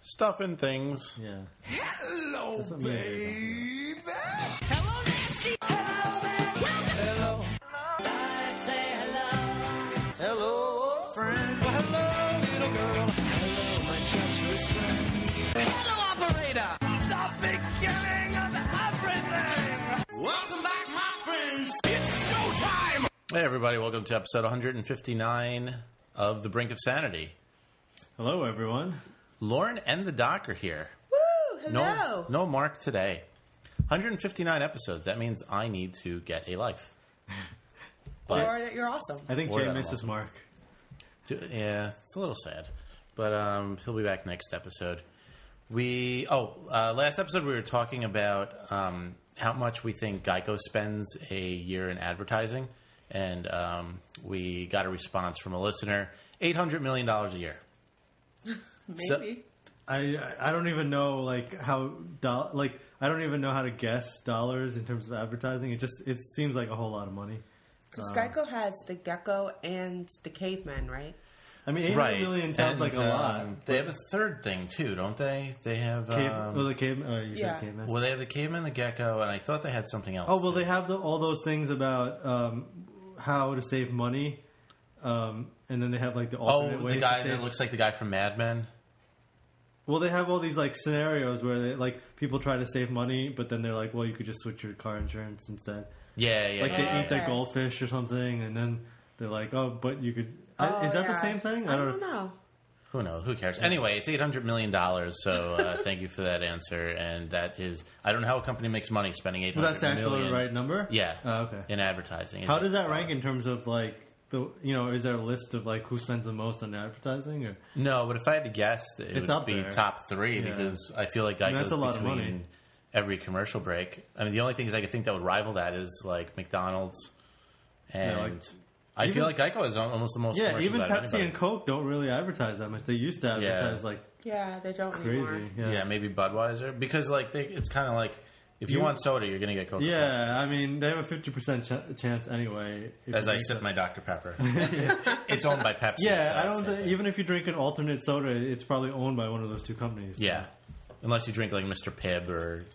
Stuff and things. Yeah. Hello, That's what me and Dave baby. Hello, nasty. Hello there. Hello. I say hello. Hello, friend. Well, hello, little girl. Hello, my treacherous friends. Hello, operator. The beginning of everything. Welcome back, my friends. It's showtime. Hey, everybody. Welcome to episode 159 of The Brink of Sanity. Hello, everyone. Lauren and the Doc are here. Woo! Hello! No Mark today. 159 episodes. That means I need to get a life. Or that you're awesome. I think Or Jay that missed I'm his mark. Yeah, it's a little sad. But he'll be back next episode. Last episode we were talking about how much we think Geico spends a year in advertising. And we got a response from a listener. $800 million a year. Maybe. I don't even know I don't even know how to guess dollars in terms of advertising. It seems like a whole lot of money. Because Geico has the gecko and the caveman, right? I mean, $800 million sounds like a lot. They have a third thing too, don't they? They have the caveman. Oh, you said caveman. Well, they have the caveman, the gecko, and I thought they had something else. Oh, well, they have all those things about how to save money, and then they have like the alternate ways. The guy to save. that looks like the guy from Mad Men. Well, they have all these like scenarios where they people try to save money, but then they're like, well, you could just switch your car insurance instead. Yeah. Like they eat their goldfish or something, and then they're like, oh, but you could. Is that the same thing? I don't know. Who knows? Who cares? Anyway, it's $800 million, so thank you for that answer. And that is, I don't know how a company makes money spending $800 million. Well, that's actually the right number? Yeah. Oh, okay. In advertising. How does that rank in terms of is there a list of who spends the most on advertising? Or? No, but if I had to guess, it would be there. top three because I feel like Geico's that's a lot of money. between every commercial break. I mean, the only things I could think that would rival that is like McDonald's and... I feel like Geico is almost the most. Yeah, even out of Pepsi anybody. and Coke don't really advertise that much. They used to advertise Yeah, they don't crazy. anymore. Yeah, maybe Budweiser because it's kind of like if you want soda, you're going to get Coca-Cola. Yeah, I mean they have a 50% chance anyway. As I sip my Dr. Pepper, it's owned by Pepsi. Yeah, so I don't. Even if you drink an alternate soda, it's probably owned by one of those two companies. Yeah, unless you drink like Mr. Pibb or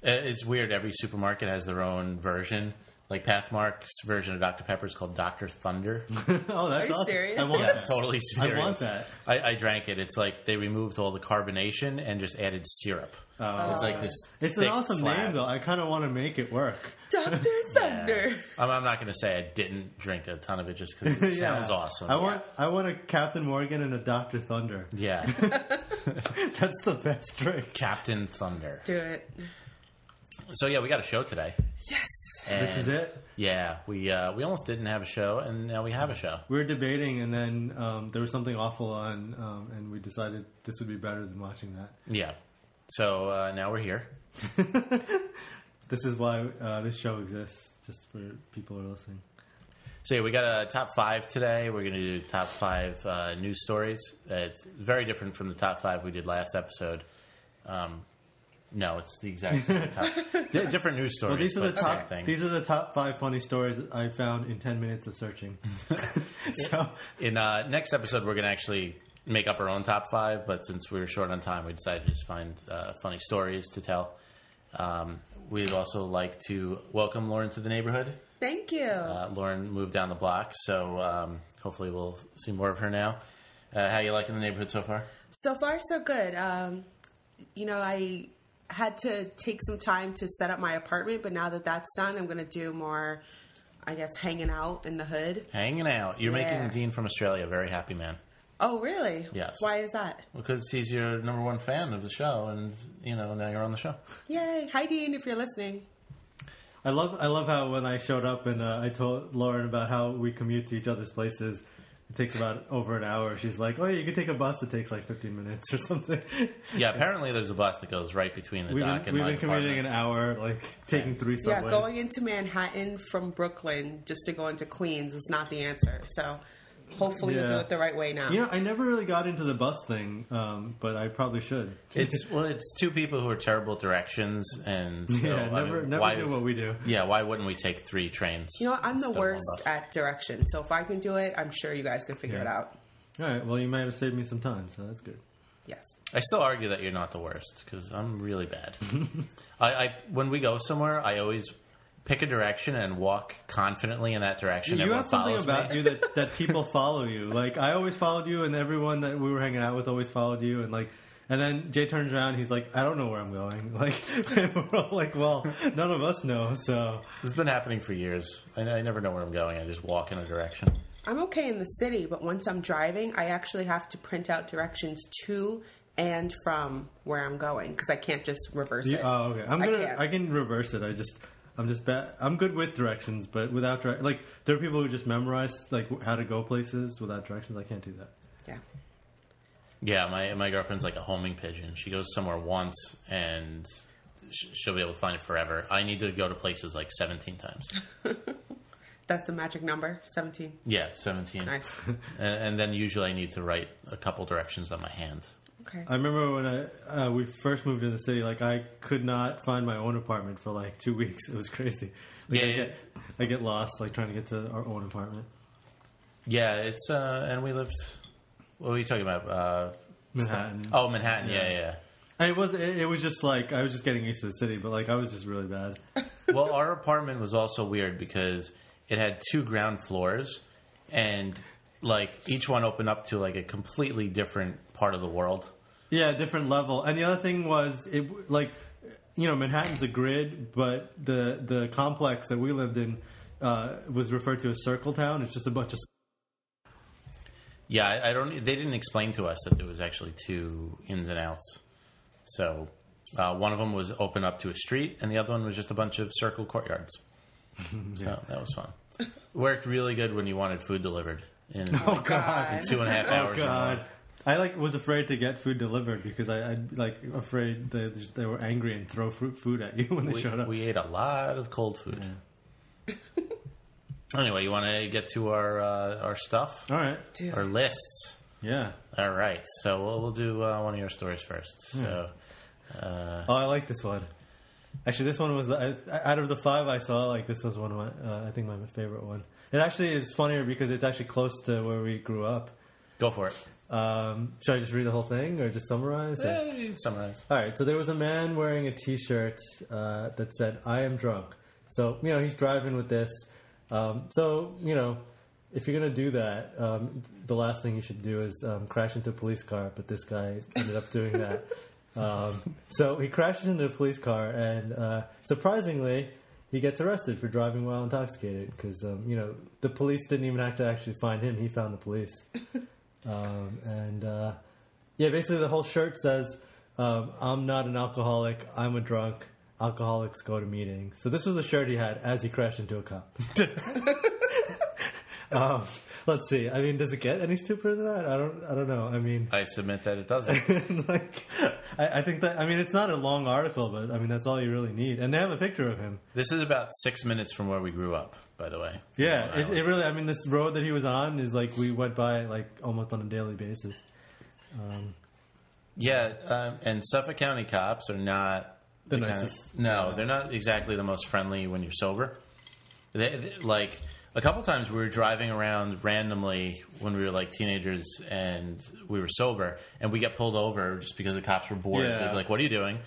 it's weird. Every supermarket has their own version. Like Pathmark's version of Dr. Pepper is called Dr. Thunder. Oh, that's Are you awesome. serious? I want that. Totally serious. I want that. I drank it. It's like they removed all the carbonation and just added syrup. It's like this. It's an awesome name, though. I kind of want to make it work. Dr. Thunder. Yeah. I'm not going to say I didn't drink a ton of it just because it sounds awesome. I want a Captain Morgan and a Dr. Thunder. Yeah. That's the best drink. Captain Thunder. Do it. So, yeah, we got a show today. Yes. And this is it? Yeah. We almost didn't have a show, and now we have a show. We were debating, and then there was something awful on, and we decided this would be better than watching that. Yeah. So, now we're here. This is why this show exists, just for people who are listening. So, yeah, we got a top 5 today. We're going to do top 5 news stories. It's very different from the top 5 we did last episode. No, it's the exact same different news stories. Well, these are the top 5 funny stories that I found in 10 minutes of searching. So, in next episode, we're going to actually make up our own top 5. But since we were short on time, we decided to just find funny stories to tell. We'd also like to welcome Lauren to the neighborhood. Thank you. Lauren moved down the block, so hopefully we'll see more of her now. How you liking the neighborhood so far? So far, so good. I had to take some time to set up my apartment, but now that that's done, I'm going to do more, I guess, hanging out in the hood. Hanging out. You're making Dean from Australia a very happy man. Oh, really? Yes. Why is that? Because he's your number 1 fan of the show, and, now you're on the show. Yay. Hi, Dean, if you're listening. I love how when I showed up and I told Lauren about how we commute to each other's places, it takes about over an hour. She's like, oh, yeah, you can take a bus that takes like 15 minutes or something. Yeah, apparently there's a bus that goes right between the dock and my We've been commuting an hour, taking 3 subways. Yeah, going into Manhattan from Brooklyn just to go into Queens is not the answer. So hopefully you'll do it the right way now. I never really got into the bus thing, but I probably should. It's 2 people who are terrible at directions, and so, never do what we do. Yeah, why wouldn't we take 3 trains? I'm the worst at directions, so if I can do it, I'm sure you guys can figure it out. All right, well, you might have saved me some time, so that's good. Yes. I still argue that you're not the worst because I'm really bad. I when we go somewhere, I always pick a direction and walk confidently in that direction. You Everyone have something follows about me. you that people follow you. Like, I always followed you, and everyone that we were hanging out with always followed you, and like. And then Jay turns around, he's like, I don't know where I'm going. Like, we're all like, well, none of us know, so. This has been happening for years. I never know where I'm going. I just walk in a direction. I'm okay in the city, but once I'm driving, I actually have to print out directions to and from where I'm going because I can't just reverse it. Oh, okay. I can reverse it. I'm just bad. I'm good with directions, but without like there are people who just memorize like how to go places without directions. I can't do that. Yeah. Yeah, my girlfriend's like a homing pigeon. She goes somewhere once and she'll be able to find it forever. I need to go to places like 17 times. That's the magic number, 17. Yeah, 17. Nice. And then usually I need to write a couple directions on my hand. Okay. I remember when we first moved in the city, like I could not find my own apartment for like 2 weeks. It was crazy. Like, I get lost like trying to get to our own apartment. Yeah, it's and we lived. What were you talking about? Manhattan. Oh, Manhattan. Yeah. It was just like I was just getting used to the city, but like I was just really bad. Well, our apartment was also weird because it had 2 ground floors, and like each one opened up to like a completely different part of the world. Yeah, different level. And the other thing was it like Manhattan's a grid, but the complex that we lived in was referred to as Circle Town. It's just a bunch of. Yeah, I don't. They didn't explain to us that there was actually 2 ins and outs. So one of them was open up to a street, and the other one was just a bunch of circle courtyards. So that was fun. Worked really good when you wanted food delivered in, Oh God! in 2.5 hours. Oh God! I was afraid to get food delivered because I afraid they were angry and throw food at you when they showed up. We ate a lot of cold food. Yeah. Anyway, you want to get to our stuff? All right. Our lists. Yeah. All right. So we'll do one of your stories first. So. I like this one. Actually, this one was out of the 5 I saw. Like this was one of my, I think my favorite one. It actually is funnier because it's actually close to where we grew up. Go for it. Should I just read the whole thing or just summarize? Yeah, you can summarize. All right. So there was a man wearing a T-shirt that said, "I am drunk." So he's driving with this. So if you're gonna do that, the last thing you should do is crash into a police car. But this guy ended up doing that. So he crashes into a police car, and surprisingly, he gets arrested for driving while intoxicated because the police didn't even have to actually find him; he found the police. Basically the whole shirt says, "I'm not an alcoholic. I'm a drunk. Alcoholics go to meetings." So this was the shirt he had as he crashed into a cop. Let's see. I mean, does it get any stupider than that? I don't know. I mean, I submit that it doesn't. I think that. I mean, it's not a long article, but I mean that's all you really need. And they have a picture of him. This is about 6 minutes from where we grew up, by the way. Yeah, it really. I mean, this road that he was on is like we went by like almost on a daily basis. And Suffolk County cops are not the nicest. They're not exactly the most friendly when you're sober. They, like a couple times we were driving around randomly when we were like teenagers and we were sober, and we get pulled over just because the cops were bored. Yeah. They'd be like, "What are you doing?"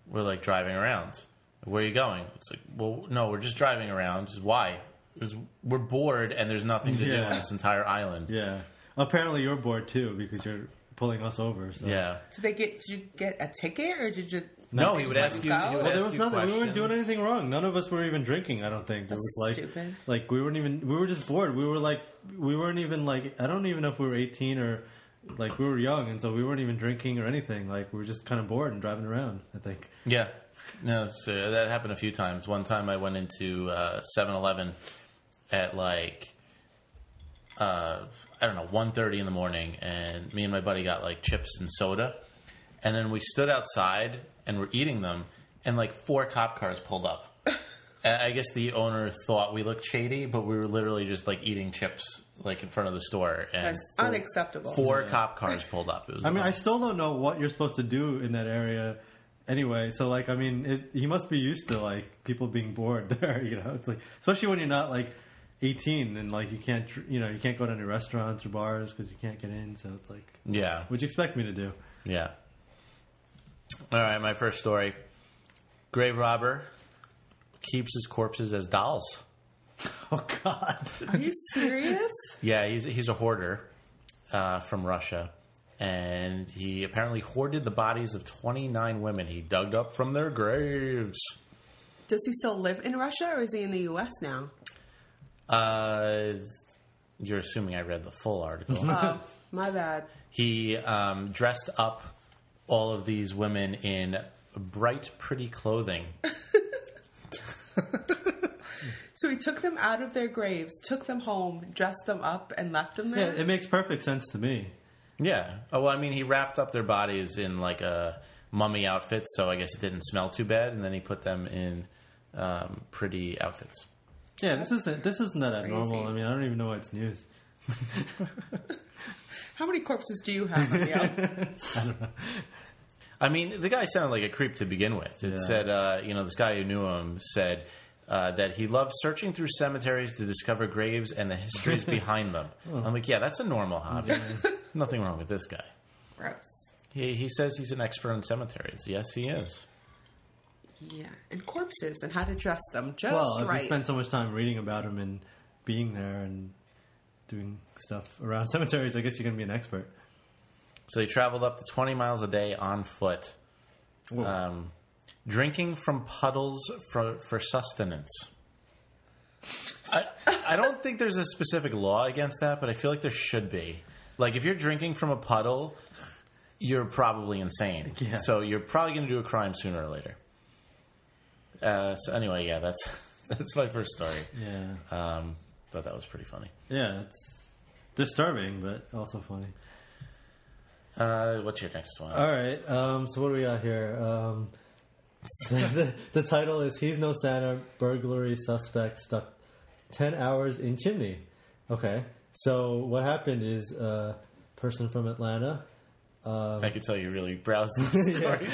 We're like, "Driving around." "Where are you going?" It's like, "Well, no, we're just driving around." Why? Because we're bored and there's nothing to do on this entire island. Yeah. Apparently you're bored too because you're pulling us over. So. Yeah. Did you get a ticket or did you? No, he would ask you. Well, There was nothing. We weren't doing anything wrong. None of us were even drinking. I don't think That's it was like stupid. like we weren't even. We were just bored. We weren't even like. I don't even know if we were 18 or like we were young, and so we weren't even drinking or anything. Like we were just kind of bored and driving around. I think. Yeah. No, so that happened a few times. One time I went into 7-Eleven at like I don't know 1:30 in the morning, and me and my buddy got like chips and soda, and then we stood outside and were eating them, and like 4 cop cars pulled up. I guess the owner thought we looked shady, but we were literally just like eating chips like in front of the store. And That's unacceptable. 4 cop cars pulled up. It was I mean, I still don't know what you're supposed to do in that area. Anyway, so like, I mean, he must be used to like people being bored there. It's like, especially when you're not like 18 and like you can't go to any restaurants or bars because you can't get in. So it's like, yeah. what'd you expect me to do? Yeah. All right, my first story. Grave robber keeps his corpses as dolls. Oh, God. Are you serious? Yeah, he's a hoarder from Russia. And he apparently hoarded the bodies of 29 women he dug up from their graves. Does he still live in Russia, or is he in the U.S. now? You're assuming I read the full article. Oh, my bad. He dressed up all of these women in bright, pretty clothing. So he took them out of their graves, took them home, dressed them up, and left them Yeah, there? it makes perfect sense to me. Yeah. Oh, well, I mean, he wrapped up their bodies in like a mummy outfit, so I guess it didn't smell too bad, and then he put them in pretty outfits. Yeah, this isn't that abnormal. Crazy. I mean, I don't even know why it's news. How many corpses do you have, Romeo? I mean, the guy sounded like a creep to begin with. It Yeah. said, this guy who knew him said that he loved searching through cemeteries to discover graves and the histories behind them. I'm like, yeah, that's a normal hobby. Nothing wrong with this guy. Gross. He says he's an expert on cemeteries. Yes, he is. Yeah, and corpses and how to dress them just Well, if right. you spend so much time reading about them and being there and doing stuff around cemeteries, I guess you're going to be an expert. So he traveled up to 20 miles a day on foot, drinking from puddles for sustenance. I don't think there's a specific law against that, but I feel like there should be. Like, if you're drinking from a puddle, you're probably insane. Yeah. So you're probably going to do a crime sooner or later. So anyway, yeah, that's my first story. Yeah. Thought that was pretty funny. Yeah, it's disturbing, but also funny. What's your next one? All right. So what do we got here? The title is "He's No Santa: Burglary Suspect Stuck 10 Hours in Chimney." Okay. So what happened is a person from Atlanta. I could tell you really browsed this story.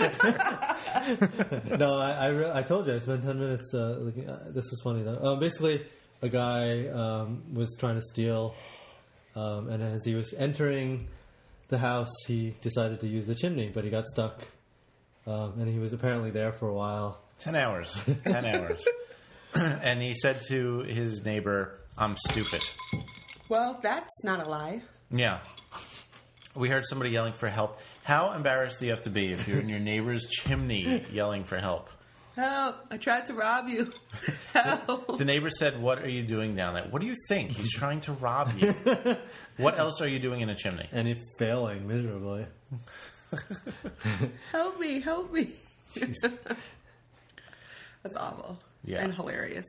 No, I told you I spent 10 minutes looking. This was funny though. Basically, a guy was trying to steal, and as he was entering the house, he decided to use the chimney, but he got stuck, and he was apparently there for a while. 10 hours. 10 hours. And he said to his neighbor, "I'm stupid." Well, that's not a lie. Yeah. We heard somebody yelling for help. How embarrassed do you have to be if you're in your neighbor's chimney yelling for help? Help! I tried to rob you. Help! The neighbor said, "What are you doing down there?" What do you think? He's trying to rob you. What else are you doing in a chimney? And he's failing miserably. Help me! Help me! That's awful. Yeah. And hilarious.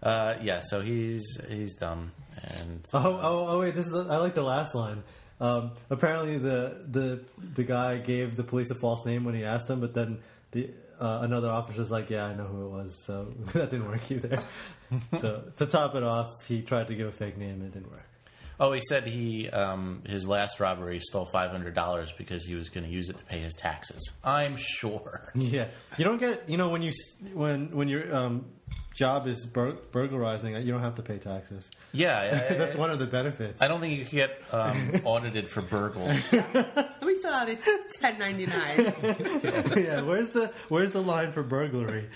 Yeah, so he's dumb. And Oh wait, I like the last line. Apparently the guy gave the police a false name when he asked them, but then another officer's like, "Yeah, I know who it was," so that didn't work either. So to top it off, he tried to give a fake name and it didn't work. Oh, he said his last robbery stole $500 because he was going to use it to pay his taxes. I'm sure. Yeah, you don't get when your job is burglarizing, you don't have to pay taxes. Yeah, That's one of the benefits. I don't think you can get audited for burgles. Let me fill out a 1099. Yeah, where's the line for burglary?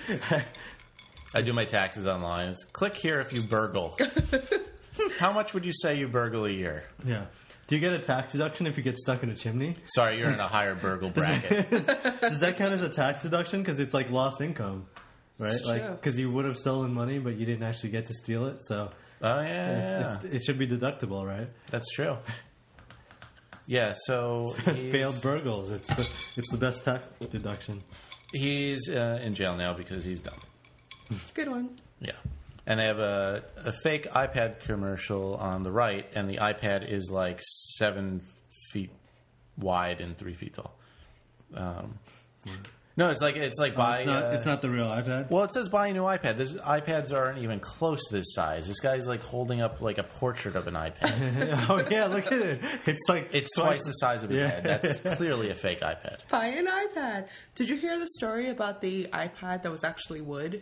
I do my taxes online. It's click here if you burgle. How much would you say you burgle a year? Yeah. Do you get a tax deduction if you get stuck in a chimney? Sorry, you're in a higher burgle bracket. Does that count as a tax deduction? Because it's like lost income, right? It's Like true. because you would have stolen money, but you didn't actually get to steal it. So Oh, yeah. it should be deductible, right? That's true. Yeah, so Failed burgles. It's the best tax deduction. he's in jail now because he's dumb. Good one. Yeah. And they have a fake iPad commercial on the right, and the iPad is like 7 feet wide and 3 feet tall. No, it's like buy. It's not the real iPad. Well, it says buy a new iPad. iPads aren't even close to this size. This guy's like holding up like a portrait of an iPad. Oh yeah, look at it. It's like It's twice the size of his Yeah. head. That's clearly a fake iPad. Buy an iPad. Did you hear the story about the iPad that was actually wood?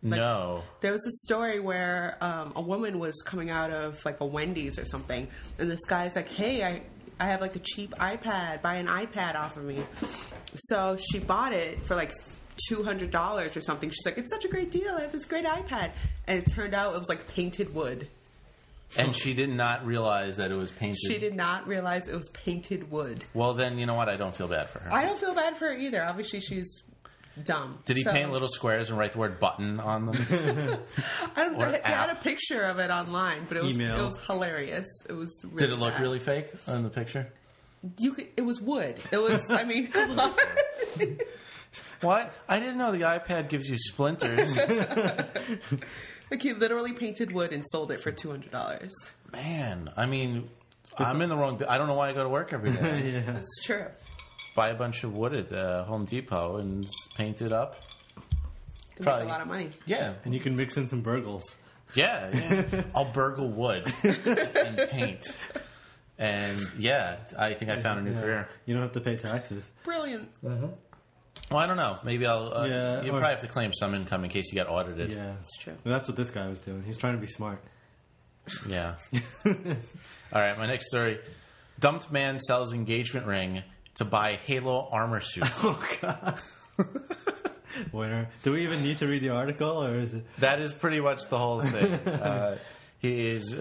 No. There was a story where a woman was coming out of like a Wendy's or something, and this guy's like, "Hey, I have like a cheap iPad. Buy an iPad off of me. So she bought it for like $200 or something. She's like, it's such a great deal. I have this great iPad. And it turned out it was like painted wood. And she did not realize that it was painted. She did not realize it was painted wood. Well, then, you know what? I don't feel bad for her. I don't feel bad for her either. Obviously, she's dumb. Did he paint little squares and write the word button on them? I don't know. They had a picture of it online, but it was hilarious. It was really Did it look bad. really fake on the picture? It was wood. It was, I mean, come on. What? I didn't know the iPad gives you splinters. Like, he literally painted wood and sold it for $200. Man, I mean, I'm in the wrong... I don't know why I go to work every day. Yeah. That's true. Buy a bunch of wood at Home Depot and paint it up. Can make a lot of money. Yeah. And you can mix in some burgles. Yeah. I'll burgle wood and paint. And, yeah, I think I found a new career. You don't have to pay taxes. Brilliant. Well, I don't know. Maybe I'll... you probably have to claim some income in case you get audited. Yeah. That's true. Well, that's what this guy was doing. He's trying to be smart. Yeah. All right, my next story. Dumped man sells engagement ring to buy Halo armor suits. Oh, God. Winner. Do we even need to read the article, or is it... That is pretty much the whole thing. His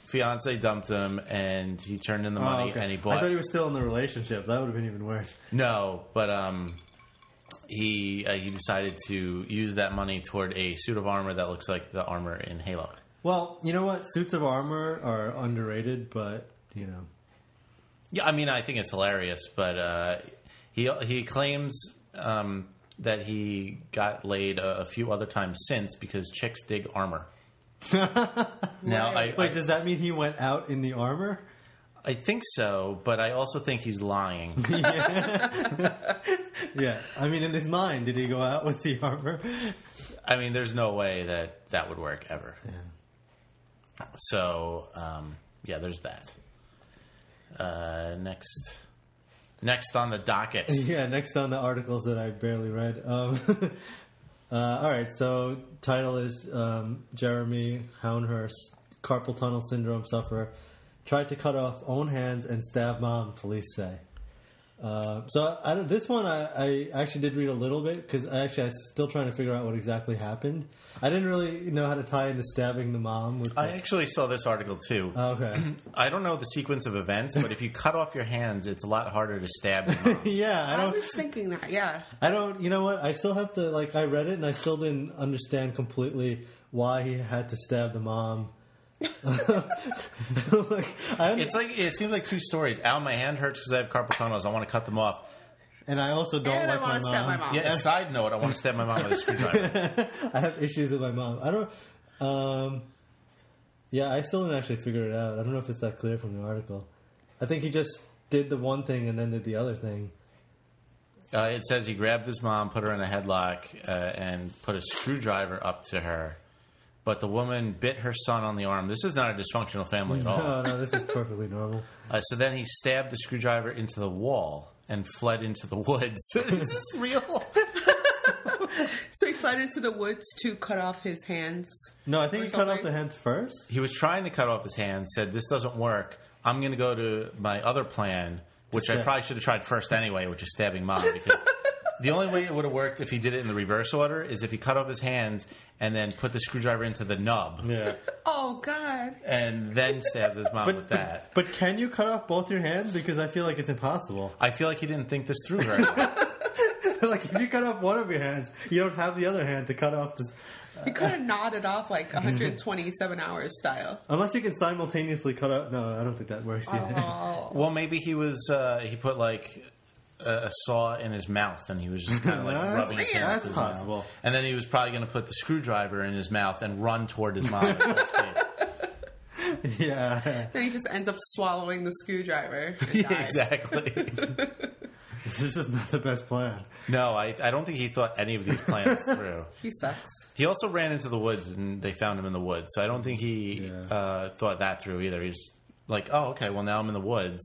fiance dumped him, and he turned in the money, and he bought... I thought he was still in the relationship. That would have been even worse. No, but he decided to use that money toward a suit of armor that looks like the armor in Halo. Well, you know what? Suits of armor are underrated, but, you know... Yeah, I mean, I think it's hilarious, but he claims that he got laid a few other times since because chicks dig armor. Now, Wait, does that mean he went out in the armor? I think so, but I also think he's lying. Yeah. I mean, in his mind, did he go out with the armor? I mean, there's no way that would work ever. Yeah. So, yeah, there's that. Next on the docket. Yeah, next on the articles that I barely read. All right, so title is Jeremy Hounhurst, carpal tunnel syndrome sufferer, tried to cut off own hands and stab mom, police say. So this one I actually did read a little bit because I was still trying to figure out what exactly happened. I didn't really know how to tie into stabbing the mom. With I actually saw this article too. Okay. I don't know the sequence of events, but if you cut off your hands, it's a lot harder to stab your mom. Yeah, I was thinking that, yeah. I don't. You know what? I still have to. Like, I read it and I still didn't understand completely why he had to stab the mom. It's like it seems like two stories. Ow, my hand hurts because I have carpal tunnels. I want to cut them off. And I also don't And I like my want to stab my mom. mom. Yeah. Side note: I want to stab my mom with a screwdriver. I have issues with my mom. I don't. Yeah, I still didn't actually figure it out. I don't know if it's that clear from the article. I think he just did the one thing and then did the other thing. It says he grabbed his mom, put her in a headlock, and put a screwdriver up to her. But the woman bit her son on the arm. This is not a dysfunctional family at all. No, this is perfectly normal. So then he stabbed the screwdriver into the wall and fled into the woods. Is this real? So he fled into the woods to cut off his hands. No, I think Or he cut off something? the hands first. He was trying to cut off his hand, said, this doesn't work. I'm going to go to my other plan, which I probably should have tried first anyway, which is stabbing mom. Because the only way it would have worked if he did it in the reverse order is if he cut off his hands and then put the screwdriver into the nub. Yeah. Oh, God. And then stabbed his mom with that. But can you cut off both your hands? Because I feel like it's impossible. I feel like he didn't think this through very well. Like, if you cut off one of your hands, you don't have the other hand to cut off this. He could have nodded off like 127 hours style. Unless you can simultaneously cut off. No, I don't think that works either. Oh. Well, maybe he was, he put like a saw in his mouth and he was just kind of like rubbing his hand. That's with his possible. mouth. And then he was probably going to put the screwdriver in his mouth and run toward his mom at full speed. Yeah. Then he just ends up swallowing the screwdriver. and Yeah, dies. exactly. This is just not the best plan. No, I don't think he thought any of these plans through. He sucks. He also ran into the woods and they found him in the woods. So I don't think he thought that through either. He's like, oh, okay, well, now I'm in the woods.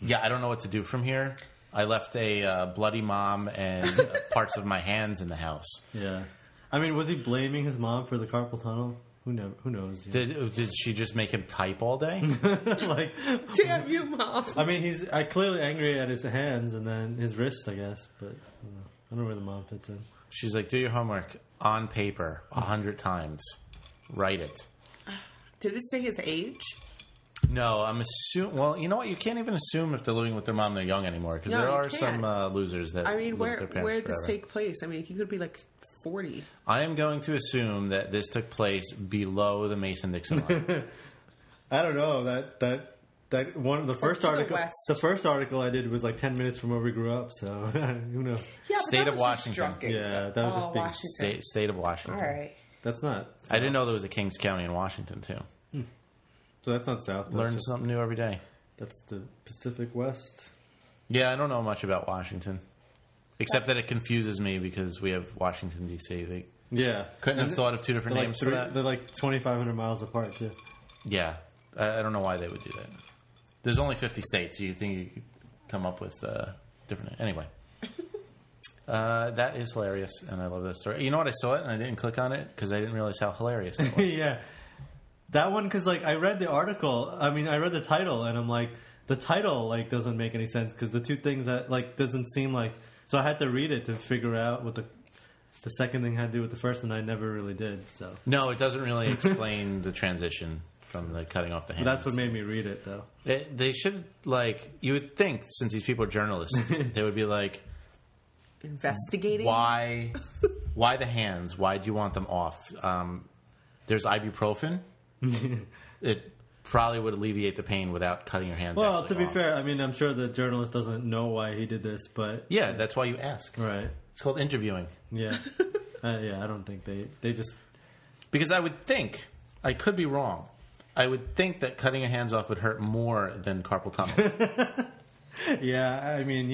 Yeah, I don't know what to do from here. I left a bloody mom and parts of my hands in the house. Yeah. I mean, was he blaming his mom for the carpal tunnel? Who knows? Did she just make him type all day? Like, Damn you, Mom. I mean, he's clearly angry at his hands and then his wrist, I guess. But I don't know where the mom fits in. She's like, do your homework on paper 100 times. Write it. Did it say his age? No, I'm assuming. Well, you know what? You can't even assume if they're living with their mom they're young anymore because No, there you are can't. some losers that. I mean, live with their parents where did this forever. take place? I mean, he could be like 40. I am going to assume that this took place below the Mason-Dixon line. I don't know that one of the first to the article. west. The first article I did was like 10 minutes from where we grew up. So who knows? Yeah, but State that of was just Washington. drunken, Yeah, so- that was just being Washington. State of Washington. All right. That's not. I didn't know there was a Kings County in Washington too. So that's not south. That's Learn just- something new every day. That's the Pacific West. Yeah, I don't know much about Washington, except that it confuses me because we have Washington D.C. They Yeah, couldn't have thought of two different They're names like for that. They're like 2,500 miles apart too. Yeah, I don't know why they would do that. There's only 50 states. You think you could come up with different? Anyway, that is hilarious, and I love that story. You know what? I saw it and I didn't click on it because I didn't realize how hilarious it was. Yeah, that one because like I read the article. I mean, I read the title, and I'm like, the title like doesn't make any sense because the two things that like doesn't seem like. So I had to read it to figure out what the second thing had to do with the first, and I never really did. So No, it doesn't really explain the transition from the cutting off the hands. that's what made me read it, though. They should like. You would think since these people are journalists, they would be like, Investigating. why the hands? Why do you want them off? There's ibuprofen. It probably would alleviate the pain without cutting your hands. Well, actually to be off. fair, I mean, I'm sure the journalist doesn't know why he did this, but Yeah, that's why you ask. right, It's called interviewing. yeah, yeah. I don't think they just. Because I would think, I could be wrong, I would think that cutting your hands off would hurt more than carpal tunnel. Yeah, I mean,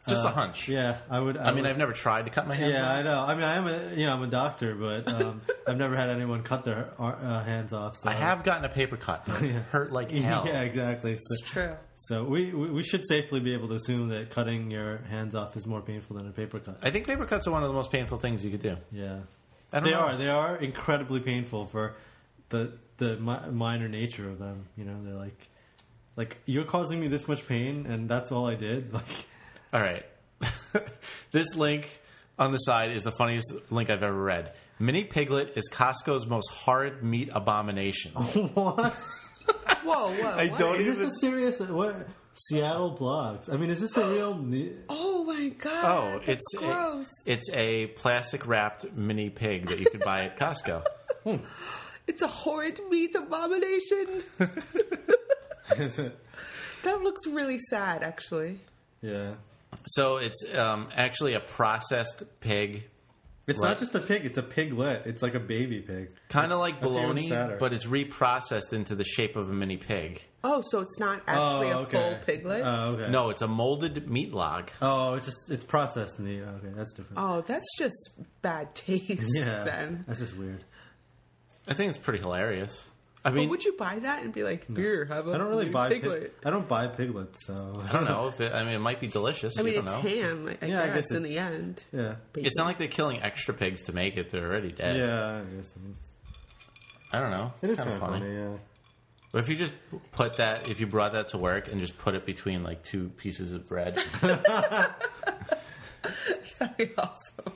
Just a hunch. Yeah, I would. I mean, would- I've never tried to cut my hands Yeah, off. I know. I mean, I'm a doctor, but I've never had anyone cut their hands off. So I have gotten a paper cut. It hurt like hell. Yeah, exactly. It's true. So we should safely be able to assume that cutting your hands off is more painful than a paper cut. I think paper cuts are one of the most painful things you could do. Yeah, I don't know. They are incredibly painful for the minor nature of them. They're like you're causing me this much pain, and that's all I did. Like, All right. This link on the side is the funniest link I've ever read. Mini Piglet is Costco's most hard meat abomination. what? Whoa. I what? don't Is even... this a serious? What? Seattle blogs. I mean, is this a real? Oh my god. Oh, that's gross. it's a plastic wrapped mini pig that you could buy at Costco. It's a horrid meat abomination. Is it? That looks really sad, actually. Yeah. So it's actually a processed pig, It's Right. not just a pig; it's a piglet. It's like a baby pig. kind of like That's even bologna, sadder. but it's reprocessed into the shape of a mini pig. Oh, so it's not actually a okay. full piglet? Oh, okay. No, it's a molded meat log. Oh, it's processed meat. Okay, that's different. Oh, that's just bad taste yeah, then. that's just weird. I think it's pretty hilarious. I But mean, would you buy that and be like, here, have a I don't really new buy piglet? I don't buy piglets, so I don't know if it, I mean it might be delicious. I mean, you it's don't know. ham, I Yeah, I guess, guess in the end. Yeah, It's not like they're killing extra pigs to make it; they're already dead. yeah. I guess I don't know. it It's is kind of funny. Yeah. But if you just put that, if you brought that to work and just put it between like two pieces of bread, Awesome.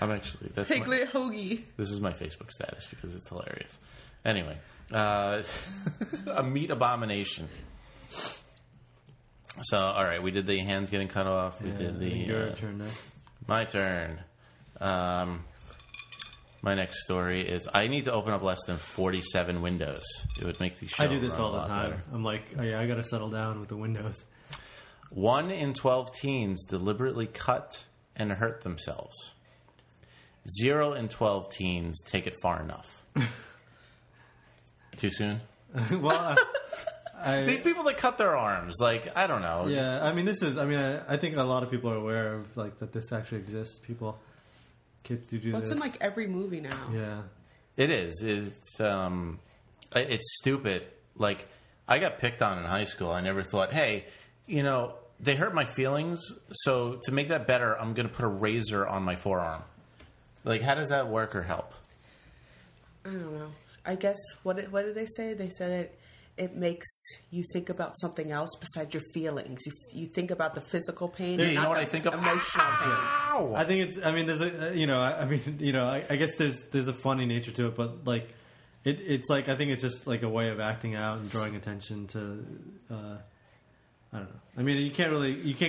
I'm actually that's Piglet hoagie. this is my Facebook status because it's hilarious. Anyway, a meat abomination. So, all right, we did the hands getting cut off. We did the your turn next. my turn. My next story is I need to open up less than 47 windows. It would make the show I do this run all a the lot time. better. I'm like, oh, yeah, I got to settle down with the windows. 1 in 12 teens deliberately cut and hurt themselves. 0 in 12 teens take it far enough. Too soon? Well, These people that cut their arms, like, I don't know. yeah. I mean, I think a lot of people are aware of like that this actually exists. Kids do Well, this. it's in like every movie now. yeah. It is. It's stupid. Like, I got picked on in high school. I never thought, hey, they hurt my feelings, so to make that better, I'm going to put a razor on my forearm. Like, how does that work or help? I don't know. I guess what did they say? They said it makes you think about something else besides your feelings. You think about the physical pain. You know what I think of? Emotional pain. Ow! I think it's. I mean, there's a. I guess there's a funny nature to it, but like, it's like I think it's just like a way of acting out and drawing attention to. I don't know. I mean, you can't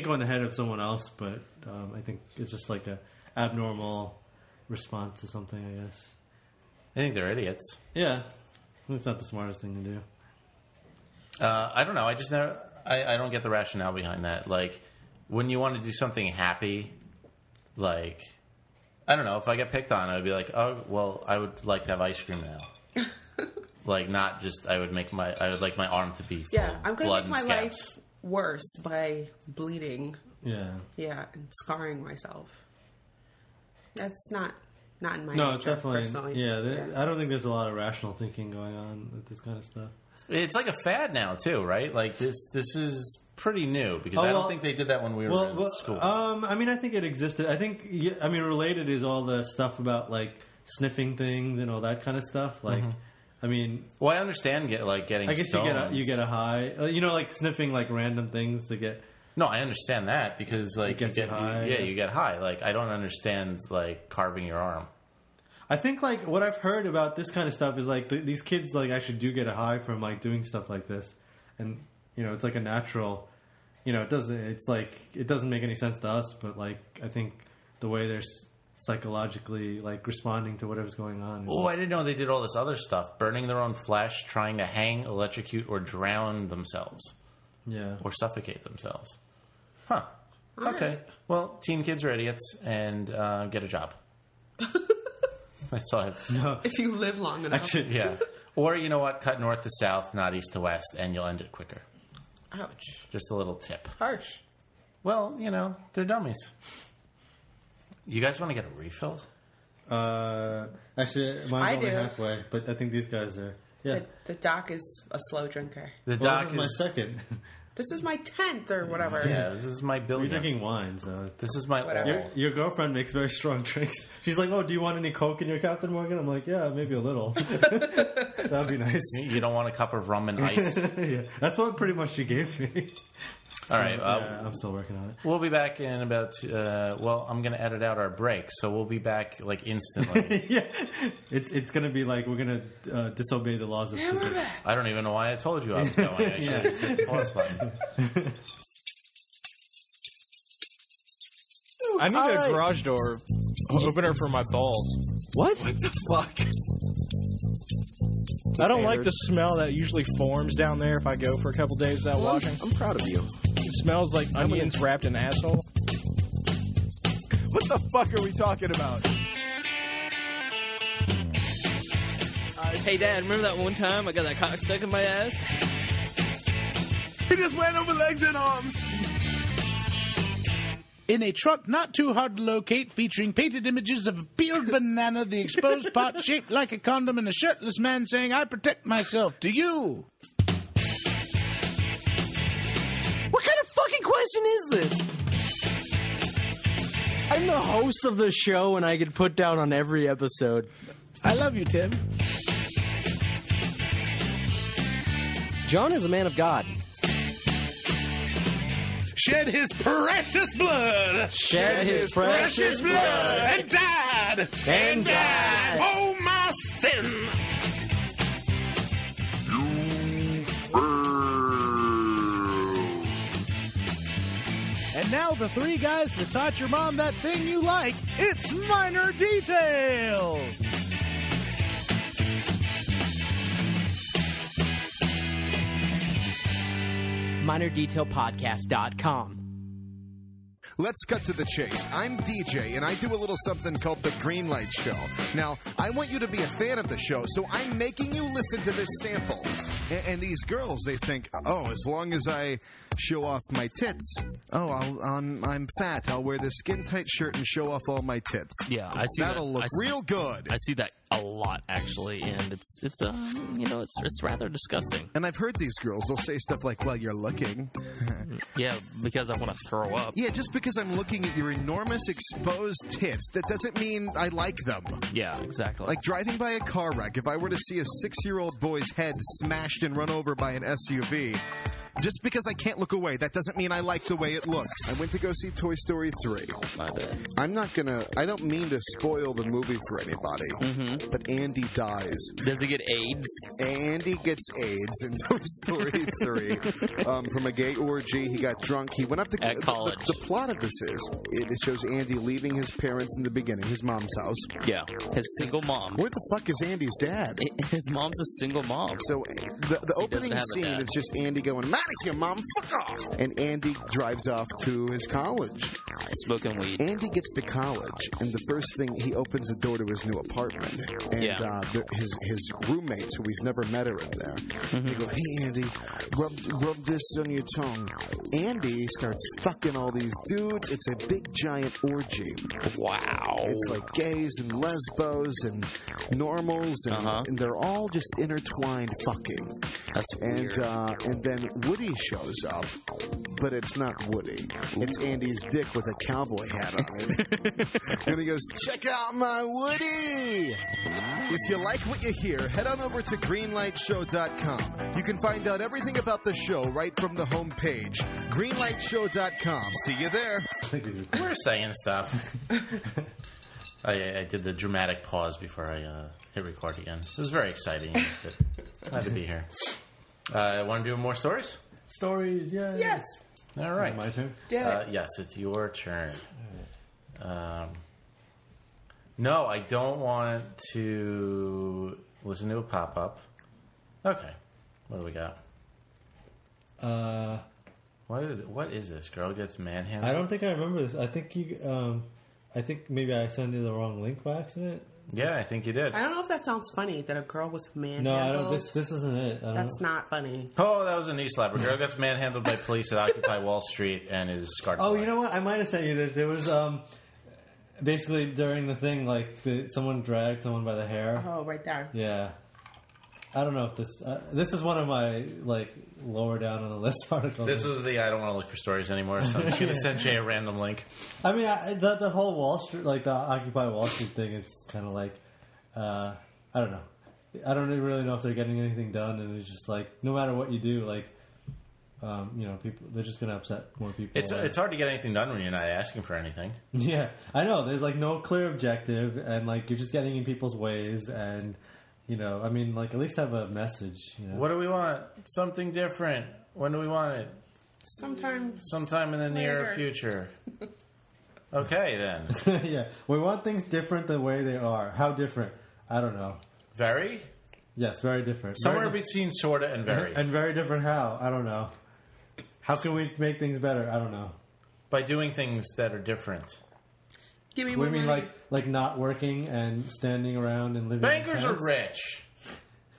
go in the head of someone else, but I think it's just like a abnormal response to something. I guess. I think they're idiots. Yeah, it's not the smartest thing to do. I don't know. I just never. I don't get the rationale behind that. Like, when you want to do something happy, like, I don't know. If I get picked on, I'd be like, oh, well, I would like to have ice cream now. Like, not just. I would like my arm to be full I'm going to blood make my and life scabs. worse by bleeding. Yeah. Yeah, and scarring myself. That's not in my No, nature, it's definitely. personally. Yeah, I don't think there's a lot of rational thinking going on with this kind of stuff. It's like a fad now, too, right? Like, this is pretty new, because I don't think they did that when we were in school. I mean, I think it existed. I think, related is all the stuff about, like, sniffing things and all that kind of stuff. Like, I mean... Well, I understand getting I guess stoned. you get a high. Like, sniffing, like, random things to get... No, I understand that, because, like, gets you high, you get high. Like, I don't understand, like, carving your arm. I think, like, what I've heard about this kind of stuff is, like, these kids, like, actually do get a high from, like, doing stuff like this. And, it's like a natural... it doesn't make any sense to us, but, like, I think the way they're psychologically, like, responding to whatever's going on. Oh, I didn't know they did all this other stuff. Burning their own flesh, trying to hang, electrocute, or drown themselves. Yeah. Or suffocate themselves. Huh. All Okay. right. Well, teen kids are idiots, and get a job. That's all I have to say. No. If you live long enough. Actually, Yeah. Or, you know what? Cut north to south, not east to west, and you'll end it quicker. Ouch. Just a little tip. Harsh. Well, they're dummies. You guys want to get a refill? Actually, mine's I only do. halfway, but I think these guys are... Yeah. The doc is a slow drinker. The Well, doc this is my second. This is my 10th or whatever. Yeah, this is my You're billionth. drinking wine, so... This is my Whatever. all. Your girlfriend makes very strong drinks. She's like, oh, do you want any Coke in your Captain Morgan? I'm like, yeah, maybe a little. That'd be nice. You don't want a cup of rum and ice? Yeah, that's what pretty much she gave me. All right. Yeah, I'm still working on it. We'll be back in about... I'm going to edit out our break, so we'll be back, like, instantly. Yeah, it's going to be like we're going to disobey the laws of physics. I don't even know why I told you I was going. I should have just hit the pause button. I need a garage door opener for my balls. What the fuck? I don't like the smell that usually forms down there if I go for a couple days without washing. I'm proud of you. It smells like onions wrapped in asshole. What the fuck are we talking about? Hey, Dad, remember that one time I got that cock stuck in my ass? He just went over legs and arms. In a truck not too hard to locate, featuring painted images of a peeled banana, the exposed part shaped like a condom, and a shirtless man saying, "I protect myself." To you. What kind of fucking question is this? I'm the host of the show and I get put down on every episode. I love you, Tim. John is a man of God. Shed his precious blood. Shed his precious blood. And died. And died. For my sin. And now the three guys that taught your mom that thing you like. It's Minor Detail. MinorDetailPodcast.com. Let's cut to the chase. I'm DJ, and I do a little something called the Green Light Show. Now, I want you to be a fan of the show, so I'm making you listen to this sample. And these girls, they think, oh, as long as I show off my tits, I'm fat. I'll wear this skin-tight shirt and show off all my tits. Yeah, I see That'll that. look real good. I see that a lot actually, and it's rather disgusting. And I've heard these girls, they'll say stuff like, well, you're looking. Yeah, because I want to throw up. Yeah, just because I'm looking at your enormous exposed tits, that doesn't mean I like them. Yeah, exactly. Like driving by a car wreck, if I were to see a 6-year-old boy's head smashed and run over by an SUV, just because I can't look away, that doesn't mean I like the way it looks. I went to go see Toy Story 3. My bad. I don't mean to spoil the movie for anybody, but Andy dies. Does he get AIDS? Andy gets AIDS in Toy Story 3 from a gay orgy. He got drunk. He went up to at college. The plot of this is, it shows Andy leaving his parents in the beginning, his mom's house. Yeah, his single mom. Where the fuck is Andy's dad? His mom's a single mom. So the opening scene is just Andy going, "I'm out of here, Mom, fuck off!" And Andy drives off to his college. Smoking weed. Andy gets to college, and the first thing, he opens the door to his new apartment. And his roommates, who he's never met, are in there. They go, "Hey, Andy, rub this on your tongue." Andy starts fucking all these dudes. It's a big, giant orgy. Wow. It's like gays and lesbos and normals, and they're all just intertwined fucking. That's weird. And then Woody shows up, but it's not Woody. It's Andy's dick with a cowboy hat on it. And he goes, "Check out my Woody!" If you like what you hear, head on over to greenlightshow.com. You can find out everything about the show right from the homepage. greenlightshow.com. See you there. We're saying stuff. I did the dramatic pause before I hit record again. It was very exciting. I missed it. Glad to be here. Want to do more stories? Stories, yeah. Yes. All right. My turn? Yes, it's your turn. No, I don't want to listen to a pop-up. Okay. What do we got? What is this? Girl gets manhandled? I don't think I remember this. I think I think maybe I sent you the wrong link by accident. Yeah, I think you did. I don't know if that sounds funny, that a girl was manhandled. No, I don't. This isn't it. That's not funny. Oh, that was a knee slap. A girl gets manhandled by police at Occupy Wall Street and is scarred. Oh, you know what? I might have sent you this. It was basically during the thing, like someone dragged someone by the hair. Oh, right there. Yeah. I don't know if this is one of my lower down on the list articles. This was the I don't want to look for stories anymore, so I'm just going to send you a random link. I mean, the whole Wall Street, the Occupy Wall Street thing, it's kind of like, I don't know. I don't really know if they're getting anything done, and it's just like, no matter what you do, people, they're just going to upset more people. It's hard to get anything done when you're not asking for anything. Yeah, I know. There's no clear objective, and you're just getting in people's ways, and at least have a message. What do we want? Something different. When do we want it? Sometime in the near future. Okay, then. Yeah, we want things different the way they are. How different? I don't know. Very? Yes, very different. Somewhere between sorta and very. And very different how? I don't know. How can we make things better? I don't know. By doing things that are different. Give me more money. Like not working and standing around and living Bankers in are tents? rich.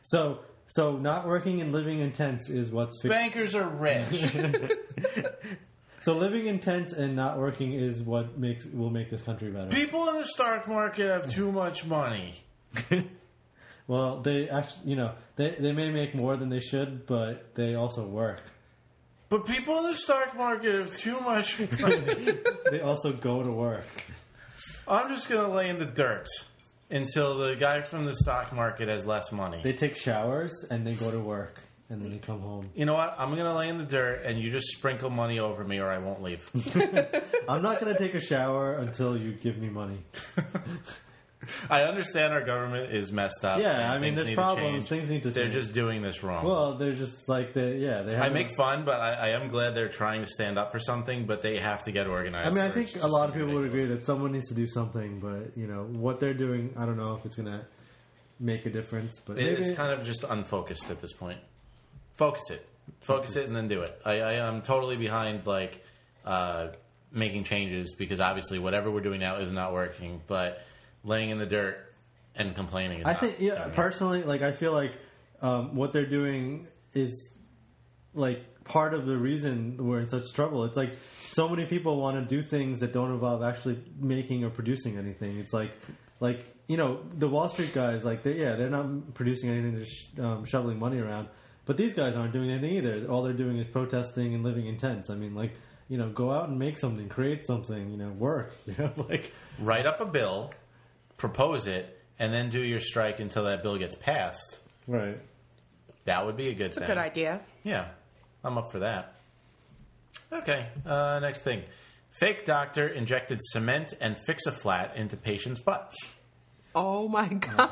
So not working and living in tents is what's... Bankers are rich. So living in tents and not working is what will make this country better. People in the stock market have too much money. Well, they actually, they may make more than they should, but they also work. But people in the stock market have too much money. They also go to work. I'm just going to lay in the dirt until the guy from the stock market has less money. They take showers and they go to work and then they come home. You know what? I'm going to lay in the dirt and you just sprinkle money over me or I won't leave. I'm not going to take a shower until you give me money. I understand our government is messed up. Yeah, I mean, there's problems. Things need to change. They're just doing this wrong. Well, they're just they have... I make fun, but I am glad they're trying to stand up for something, but they have to get organized. I mean, I think a lot of people would agree that someone needs to do something, but, what they're doing, I don't know if it's going to make a difference. But it's kind of just unfocused at this point. Focus it and then do it. I am totally behind, making changes, because obviously whatever we're doing now is not working, but... laying in the dirt and complaining is personally, I feel like what they're doing is part of the reason we're in such trouble. It's so many people want to do things that don't involve actually making or producing anything. It's the Wall Street guys, like, they're not producing anything, just shoveling money around. But these guys aren't doing anything either. All they're doing is protesting and living in tents. I mean, like, go out and make something, create something, work. Like, write up a bill, propose it, and then do your strike until that bill gets passed. Right. That would be a good It's thing. a good idea. Yeah, I'm up for that. Okay, next thing. Fake doctor injected cement and Fix-A-Flat into patient's butt. Oh my god,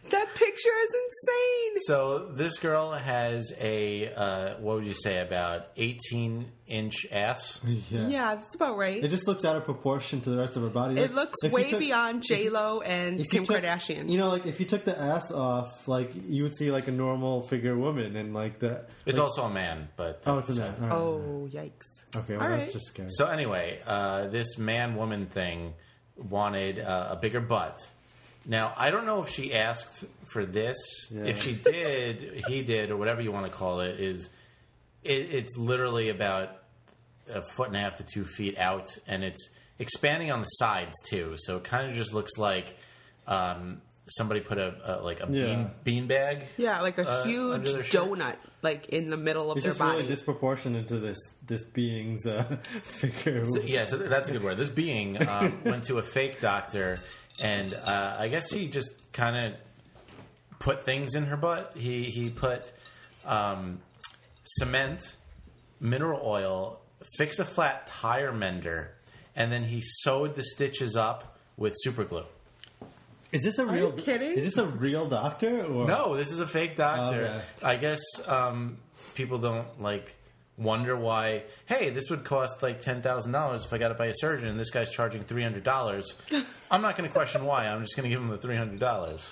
that picture is insane. So this girl has a, what would you say, about 18-inch ass? Yeah, that's about right. It just looks out of proportion to the rest of her body. It looks way beyond J-Lo and Kim Kardashian. Like, if you took the ass off, like, you would see, like, a normal figure woman, and, like, that... It's also a man, but... Oh, it's a man. Right. Oh, yikes. Okay, well, that's just scary. So anyway, this man-woman thing wanted a bigger butt. Now, I don't know if she asked for this. Yeah. If she did, he did, or whatever you want to call it, it's literally about 1.5 to 2 feet out, and it's expanding on the sides, too. So it kind of just looks like somebody put a bean bag. Yeah, like a huge donut, like, in the middle of their body. It's just really disproportionate to this being's figure. So that's a good word. This being went to a fake doctor, and I guess he just kind of put things in her butt. He put cement, mineral oil, Fix-A-Flat tire mender, and then he sewed the stitches up with super glue. Is this a real? Are you kidding? Is this a real doctor? Or? No, this is a fake doctor. Okay. I guess people don't wonder why. Hey, this would cost like $10,000 if I got it by a surgeon, and this guy's charging $300. I'm not going to question why. I'm just going to give him the $300.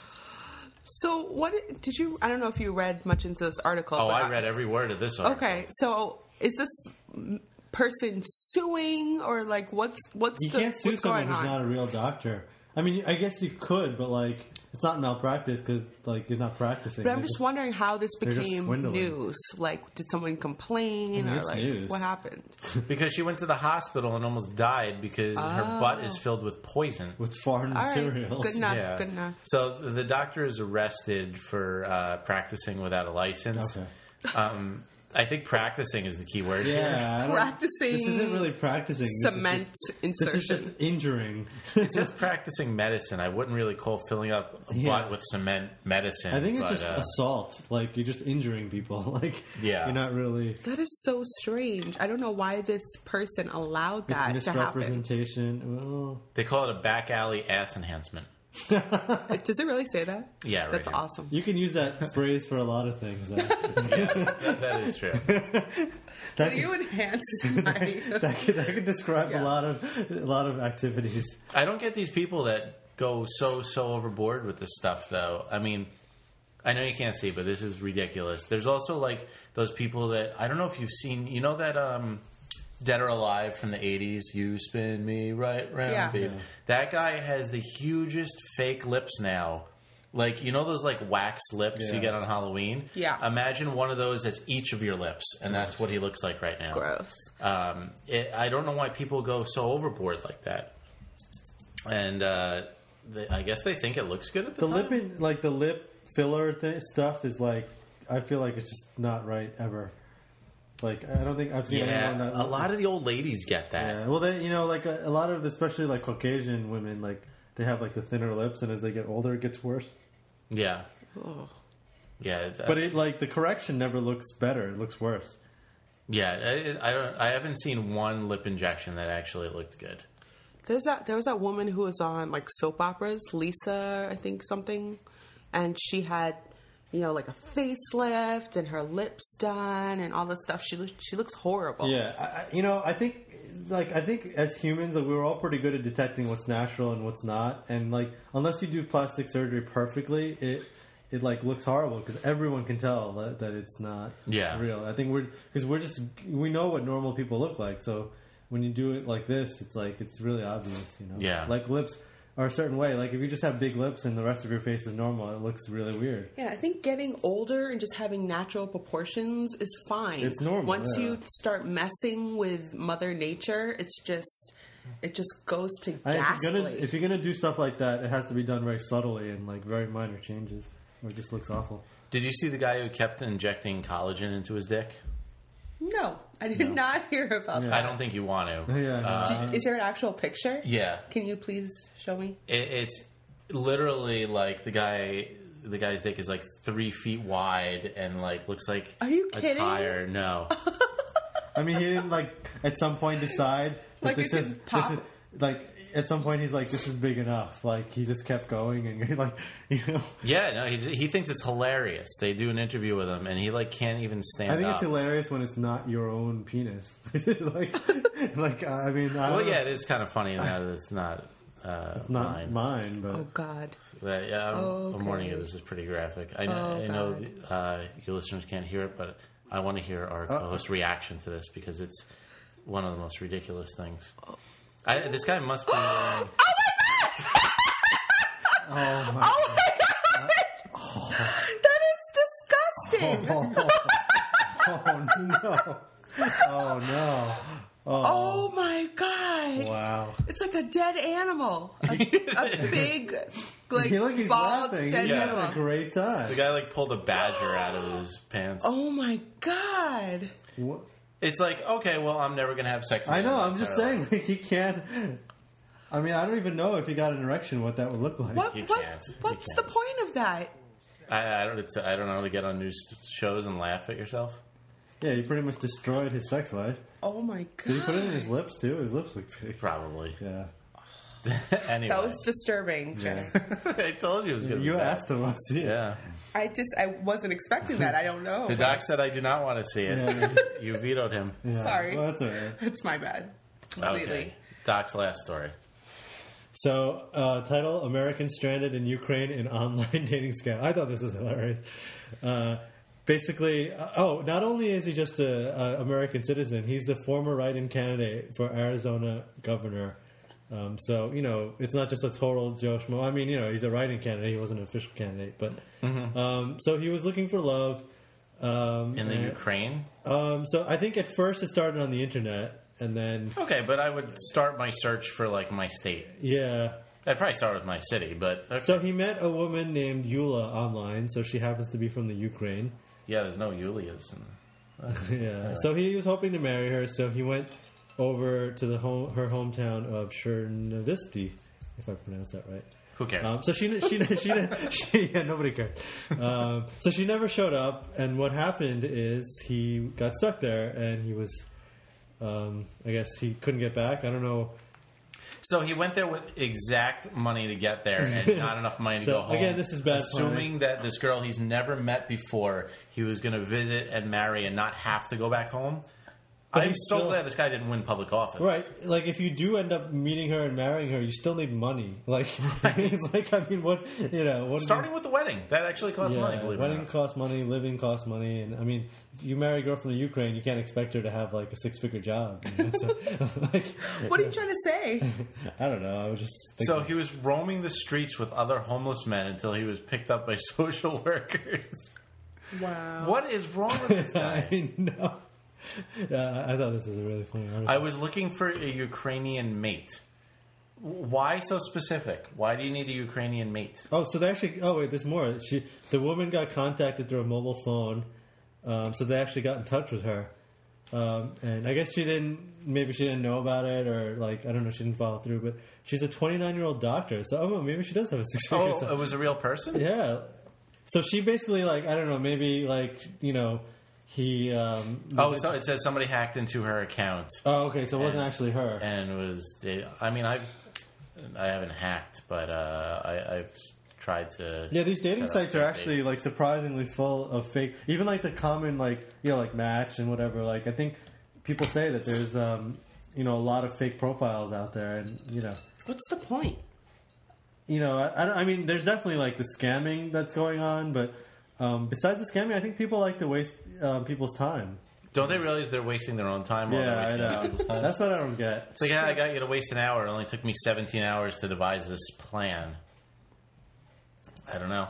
So what did you? I don't know if you read much into this article. Oh, I read every word of this article. Okay, so is this person suing, or like what's you can't sue someone who's not a real doctor. I mean, I guess you could, but like it's not malpractice because like you're not practicing. But I'm just wondering how this became swindling. News. Like, did someone complain, or like news. what happened? Because she went to the hospital and almost died because her butt is filled with poison. With foreign materials. Good enough. Yeah. Good enough. So the doctor is arrested for practicing without a license. Okay. I think practicing is the key word here. Yeah, Practicing. This isn't really practicing. Cement insertion. This is just injuring. It says practicing medicine. I wouldn't really call filling up a butt with cement medicine. I think it's just assault. Like, you're just injuring people. Like, yeah. You're not really... That is so strange. I don't know why this person allowed that it's to happen. misrepresentation. Well, they call it a back alley ass enhancement. Does it really say that? Yeah, right. That's here. awesome. you can use that phrase for a lot of things. That is true. Can you enhance my... that could describe a lot of activities. I don't get these people that go so overboard with this stuff, though. I mean, I know you can't see, but this is ridiculous. There's also like those people that I don't know if you've seen. You know that Dead or Alive from the 80s, you spin me right round, babe. Yeah. That guy has the hugest fake lips now. Like, you know those like wax lips you get on Halloween? Yeah. Imagine one of those as each of your lips, and that's what he looks like right now. Gross. I don't know why people go so overboard like that. And I guess they think it looks good at the time. The lip filler stuff is like, I feel like it's just not right ever. Like, I don't think I've seen anyone that... a lot of the old ladies get that. Yeah, well, they, like a lot of, especially like Caucasian women, like they have like the thinner lips, and as they get older, it gets worse. Yeah. Oh. Yeah. But it like the correction never looks better; it looks worse. Yeah, I haven't seen one lip injection that actually looked good. There was that woman who was on like soap operas, Lisa, I think something, and she had, like a facelift and her lips done and all this stuff. She looks horrible. Yeah, I think as humans, we're all pretty good at detecting what's natural and what's not. And like, unless you do plastic surgery perfectly, it like looks horrible because everyone can tell that it's not real. I think we know what normal people look like. So when you do it like this, it's really obvious. Yeah, like lips are a certain way. Like if you just have big lips and the rest of your face is normal, it looks really weird. Yeah, I think getting older and just having natural proportions is fine. It's normal. Once you start messing with Mother Nature, it's just it just goes to If ghastly. you're gonna do stuff like that, it has to be done very subtly and like very minor changes, or it just looks awful. Did you see the guy who kept injecting collagen into his dick? No, I did not hear about that. I don't think you want to. Yeah. Is there an actual picture? Yeah. Can you please show me? It's literally like the guy's dick is like 3 feet wide and like looks like Are you a kidding? tire. No. I mean, he didn't like at some point decide that Like, this it is can pop. this is like at some point he's like, this is big enough. Like he just kept going and like, you know. Yeah, no, he thinks it's hilarious. They do an interview with him and he like can't even stand up. I think it's hilarious when it's not your own penis. like I mean, I Well, don't yeah, know. it is kind of funny in that it's not Not mine, but Oh God. But, yeah, I'm Okay. warning you. This is pretty graphic. I know your listeners can't hear it, but I want to hear our co-host reaction to this because it's one of the most ridiculous things. This guy must be wearing... oh my Oh my God! That is disgusting. oh no, oh no, Oh my God! wow. It's like a dead animal. A big, like, He's bald laughing. dead He's having animal. a great time. The guy like pulled a badger out of his pants. Oh my God! What? It's like, okay, well, I'm never going to have sex I again know. in I'm my just entire saying, life. like, he can't. I mean, I don't even know if he got an erection, what that would look like. What? You What? can't. You What's can't. the point of that? I don't know, to get on news shows and laugh at yourself. Yeah, he pretty much destroyed his sex life. Oh my God! Did he put it in his lips too? His lips look big. Probably. Yeah. Anyway. That was disturbing. Yeah. I told you it was going to be You bad. asked him. I see it. Yeah. I wasn't expecting that. I don't know. The doc said I do not want to see it. Yeah. You vetoed him. Yeah. Sorry. Well, that's all right. It's my bad. Completely. Okay. Doc's last story. So, title: American stranded in Ukraine in online dating scam. I thought this was hilarious. Basically, not only is he just a American citizen, he's the former write-in candidate for Arizona governor. So, you know, it's not just a total Joe Schmo. I mean, you know, he's a write-in candidate. He wasn't an official candidate. But so he was looking for love. In the Ukraine? So I think at first it started on the internet. And then, Okay, but I would start my search for, like, my state. yeah. I'd probably start with my city, but... Okay. So he met a woman named Yula online. So she happens to be from the Ukraine. Yeah, there's no Yulias. Yeah. So he was hoping to marry her. So he went over to her hometown of Chernovisty, if I pronounced that right. Who cares? So she yeah, nobody cared. So she never showed up, and what happened is he got stuck there, and he was, I guess he couldn't get back. I don't know. So he went there with exact money to get there and not enough money to So, go home. again, this is bad Assuming that this girl he's never met before, he was going to visit and marry and not have to go back home. But I'm he's so still- glad this guy didn't win public office. Right, like if you do end up meeting her and marrying her, you still need money. Like, it's like, I mean, what do you- Starting with the wedding. That actually costs money, believe it or wedding not. costs money, living costs money, and I mean, if you marry a girl from the Ukraine, you can't expect her to have like a 6-figure job. You know? So, like, What are you trying to say? I don't know. I was just thinking. So he was roaming the streets with other homeless men until he was picked up by social workers. Wow. What is wrong with this guy? I know. I thought this was a really funny article. I was looking for a Ukrainian mate. Why so specific? Why do you need a Ukrainian mate? Oh, so they actually. Oh, wait, there's more. The woman got contacted through a mobile phone, so they actually got in touch with her, and I guess maybe she didn't know about it, or like I don't know, she didn't follow through. But she's a 29-year-old doctor, so maybe she does have a 6-figure. Oh, it was a real person? Yeah. So she basically like I don't know, maybe like he. So it says somebody hacked into her account. Oh, okay. So it wasn't actually her. And was. I mean, I haven't hacked, but I've tried to. Yeah, these dating set up sites are fake actually dates. like surprisingly full of fake. Even like the common like like Match and whatever. Like I think people say that there's a lot of fake profiles out there, and What's the point? I mean, there's definitely like the scamming that's going on, but besides the scamming, I think people like to waste people's time. Don't they realize they're wasting their own time while they're Yeah, I wasting other know. people's time? That's what I don't get. It's like, I got you to waste an hour. It only took me 17 hours to devise this plan. I don't know.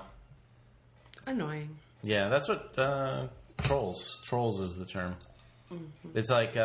Annoying. Yeah, that's what trolls. Trolls is the term. It's like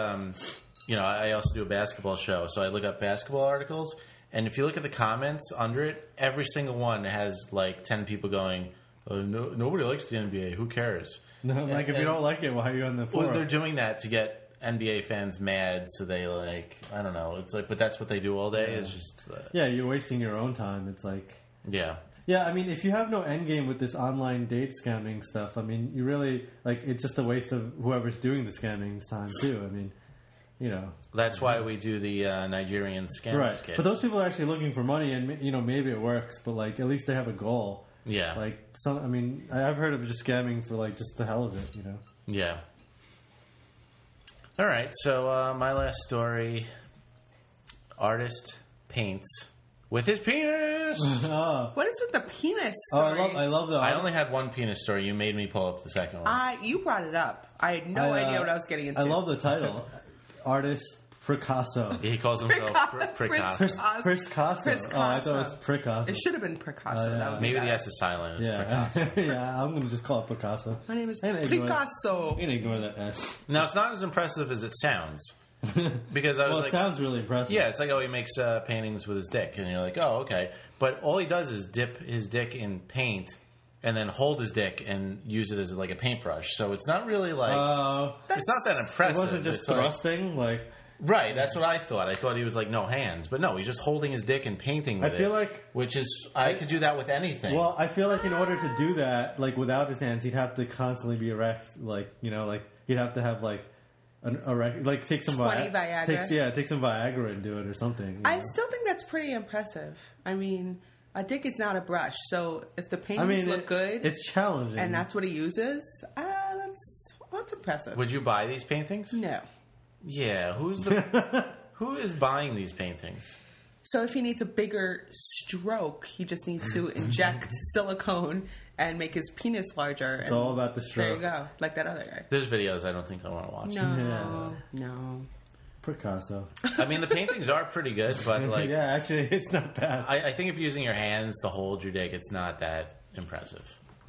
I also do a basketball show, so I look up basketball articles, and if you look at the comments under it, every single one has like 10 people going, nobody likes the NBA, who cares? No, like, if you don't like it, why are you on the floor? Well, they're doing that to get NBA fans mad, so they I don't know. It's like, but that's what they do all day. It's just you're wasting your own time. It's like yeah. I mean, if you have no end game with this online date scamming stuff, I mean, you really it's just a waste of whoever's doing the scamming's time too. I mean, that's why we do the Nigerian scam right. skit. But those people are actually looking for money, and maybe it works, but at least they have a goal. Yeah. I've heard of just scamming for just the hell of it. Yeah. All right, so my last story, artist paints with his penis. What is with the penis Oh, story? I love that. I only had one penis story. You made me pull up the second one. You brought it up. I had no idea what I was getting into. I love the title, artist Picasso. He calls himself Picasso. Picasso. Oh, I thought it was Picasso. It should have been Picasso. That would be Maybe the better. S is silent. It's Yeah, Picasso. yeah. I'm gonna just call it Picasso. My name is I'm gonna ignore Picasso. I'm gonna ignore that S. Now, it's not as impressive as it sounds. Because I was Well, it sounds really impressive. yeah, it's like, he makes paintings with his dick. And you're like, oh, okay. But all he does is dip his dick in paint and then hold his dick and use it as like a paintbrush. So it's not really like... it's not that impressive. It wasn't just It's thrusting, Right, that's what I thought. I thought he was no hands. But no, he's just holding his dick and painting with I feel it. Which is... I could do that with anything. Well, I feel like in order to do that, without his hands, he'd have to constantly be erect. He'd have to have an erect, take some 20 Viagra. Take some Viagra and do it or something. I still think that's pretty impressive. I mean, a dick is not a brush, so if the paintings look good, it's challenging, and that's what he uses. That's impressive. Would you buy these paintings? No. Yeah, who is buying these paintings? So if he needs a bigger stroke, he just needs to inject silicone and make his penis larger. It's all about the stroke. There you go, like that other guy. There's videos I don't think I want to watch. No. Picasso. I mean, the paintings are pretty good, but yeah, actually, it's not bad. I think if you're using your hands to hold your dick, it's not that impressive.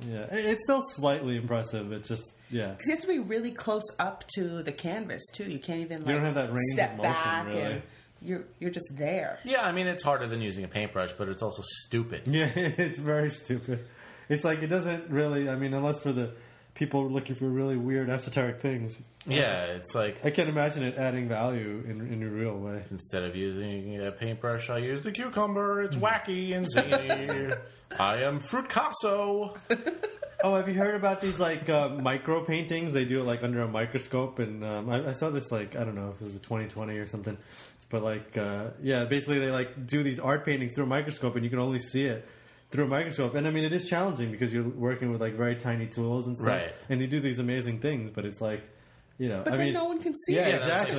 Yeah, it's still slightly impressive. It's just because you have to be really close up to the canvas too. You can't even you don't have that range step of motion, back really. and you're just there. Yeah, I mean, it's harder than using a paintbrush, but it's also stupid. Yeah, it's very stupid. It's it doesn't really. I mean, unless for the people looking for really weird esoteric things. Yeah, it's I can't imagine it adding value in a real way. Instead of using a paintbrush, I use the cucumber. It's wacky and zany. I am Fruitcasso. Oh, have you heard about these micro paintings? They do it under a microscope, and I saw this I don't know if it was a 2020 or something, but basically they do these art paintings through a microscope, and you can only see it through a microscope. And I mean, it is challenging because you're working with very tiny tools and stuff, right? And you do these amazing things, but it's But then no one can see yeah, it. exactly.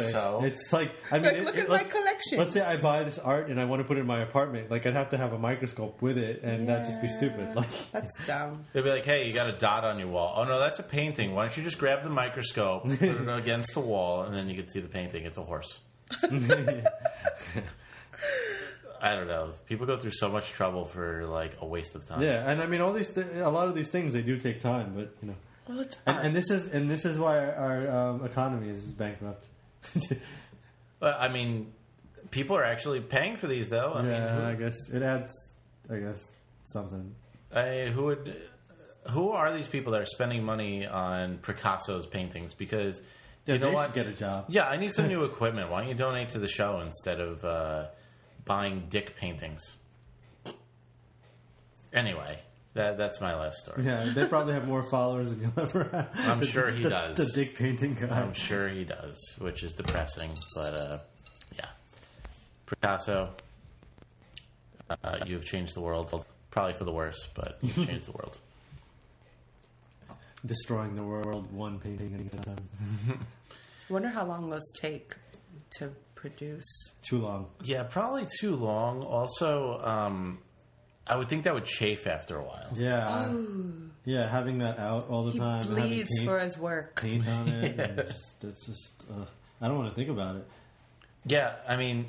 It's I mean, look at my collection. Let's say I buy this art and I want to put it in my apartment. I'd have to have a microscope with it, and that'd just be stupid. That's dumb. They'd be like, "Hey, you got a dot on your wall. Oh no, that's a painting. Why don't you just grab the microscope, put it against the wall, and then you can see the painting? It's a horse." I don't know. People go through so much trouble for a waste of time. Yeah, and I mean, a lot of these things they do take time, but Well, it's and this is why our economy is bankrupt. I mean, people are actually paying for these, though. I guess it adds. Something. Who are these people that are spending money on Picasso's paintings? Because they what? should get a job. Yeah, I need some new equipment. Why don't you donate to the show instead of buying dick paintings? Anyway. That's my last story. Yeah, they probably have more followers than you'll ever have. I'm sure he does. The dick painting guy. I'm sure he does, which is depressing. But, yeah. Picasso, you've changed the world. Probably for the worse, but you've changed the world. Destroying the world one painting at a time. I wonder how long those take to produce. Too long. Yeah, probably too long. Also, I would think that would chafe after a while. Yeah. Yeah, having that out all the time. He bleeds for his work. Paint on it. That's just... I don't want to think about it. Yeah, I mean,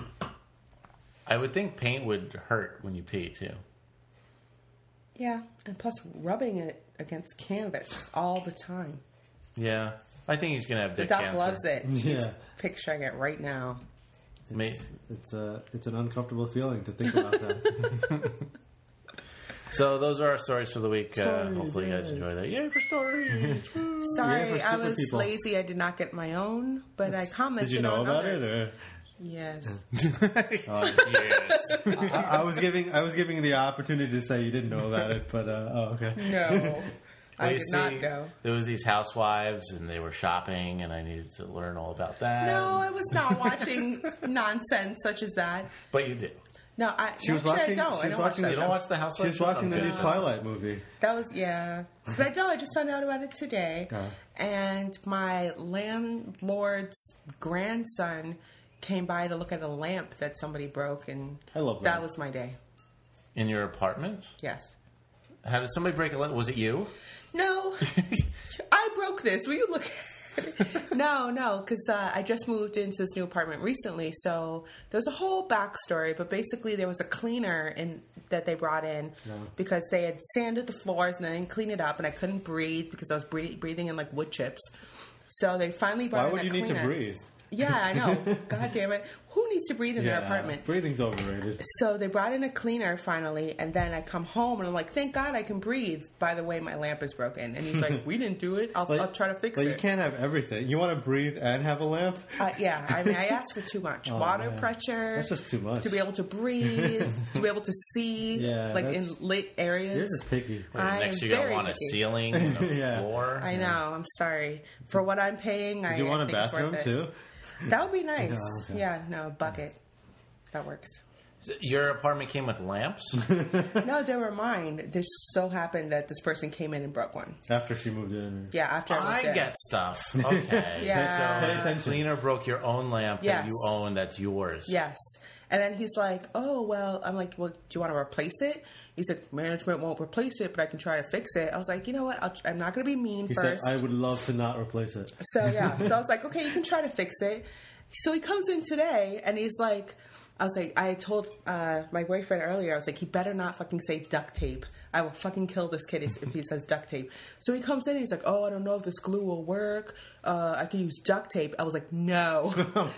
I would think paint would hurt when you pee, too. Yeah, and plus rubbing it against canvas all the time. Yeah. I think he's going to have The dick doc cancer. loves it. He's Yeah. picturing it right now. It's an uncomfortable feeling to think about that. So those are our stories for the week. Stories, Hopefully you guys enjoy that. Yay for stories! Woo. Sorry, Yeah, for I stupid was people. lazy. I did not get my own, but I commented Did you know on about others. it? Or? Yes. Yes. I was giving the opportunity to say you didn't know about it, but okay. No. I You did see, not know. There was these housewives, and they were shopping, and I needed to learn all about that. No, I was not watching nonsense such as that. But you did. No, She was actually, watching. I don't. She I was don't watch watching. that You don't stuff. watch the housewives? She was watching the new Okay. Twilight movie. That was, yeah. But no, I just found out about it today. Oh. And my landlord's grandson came by to look at a lamp that somebody broke, and I love that that. was my day. In your apartment? Yes. How did somebody break a leg? Was it you? No, I broke this. Will you look at it? No, because I just moved into this new apartment recently, so there's a whole backstory. But basically, there was a cleaner that they brought in because they had sanded the floors and then cleaned it up, and I couldn't breathe because I was breathing in like wood chips. So they finally brought Why in would a you cleaner. need to breathe? Yeah, I know. God damn it. Who needs to breathe in their apartment? Breathing's overrated. So they brought in a cleaner finally, and then I come home and I'm like, thank God I can breathe. By the way, my lamp is broken. And he's like, we didn't do it. I'll try to fix But it. you can't have everything. You want to breathe and have a lamp? Yeah, I mean, I asked for too much. Water man. pressure. That's just too much. To be able to breathe, to be able to see, Yeah, like in that's- lit areas. You're just picky. I Next am you're going to very want a picky. ceiling and a Yeah. floor. I know. I'm sorry. For what I'm paying, Do you want a think it's worth bathroom it. too? That would be nice. No, okay. Yeah, no, bucket. That works. Your apartment came with lamps? No, they were mine. This so happened that this person came in and broke one. After she moved in. Yeah, after I was I there. get stuff. Okay. Yeah. Pay So the attention. cleaner broke your own lamp that Yes. you own that's yours. Yes. And then he's like, oh, well, I'm like, well, do you want to replace it? He's like, management won't replace it, but I can try to fix it. I was like, you know what? I'm not going to be mean He first. said, I would love to not replace it. So, yeah. So I was like, okay, you can try to fix it. So he comes in today and he's like, I was like, I told my boyfriend earlier, I was like, he better not fucking say duct tape. I will fucking kill this kid if he says duct tape. So he comes in and he's like, oh, I don't know if this glue will work. I can use duct tape. I was like, no,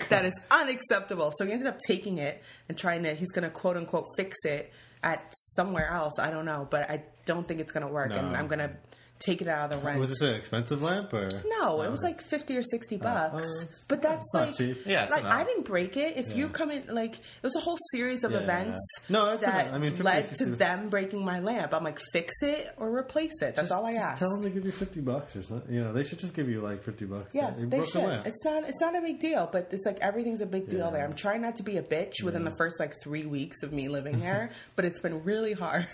that is unacceptable. So he ended up taking it and he's going to quote unquote fix it at somewhere else. I don't know, but I don't think it's going to work. No. And I'm going to take it out of the rent. Was this an expensive lamp? Or? No, it was like $50 or $60. But that's not like, cheap. Yeah, it's like enough. I didn't break it. If you come in, like, it was a whole series of Yeah. events No, that's that enough. I mean, 50 or led 60 to them breaking my lamp. I'm like, fix it or replace it. That's all I Just asked. tell them to give you $50 or something. You know, they should just give you like $50. Yeah, You they broke the should. lamp. It's not a big deal, but it's like everything's a big deal there. I'm trying not to be a bitch within the first like 3 weeks of me living there, but it's been really hard.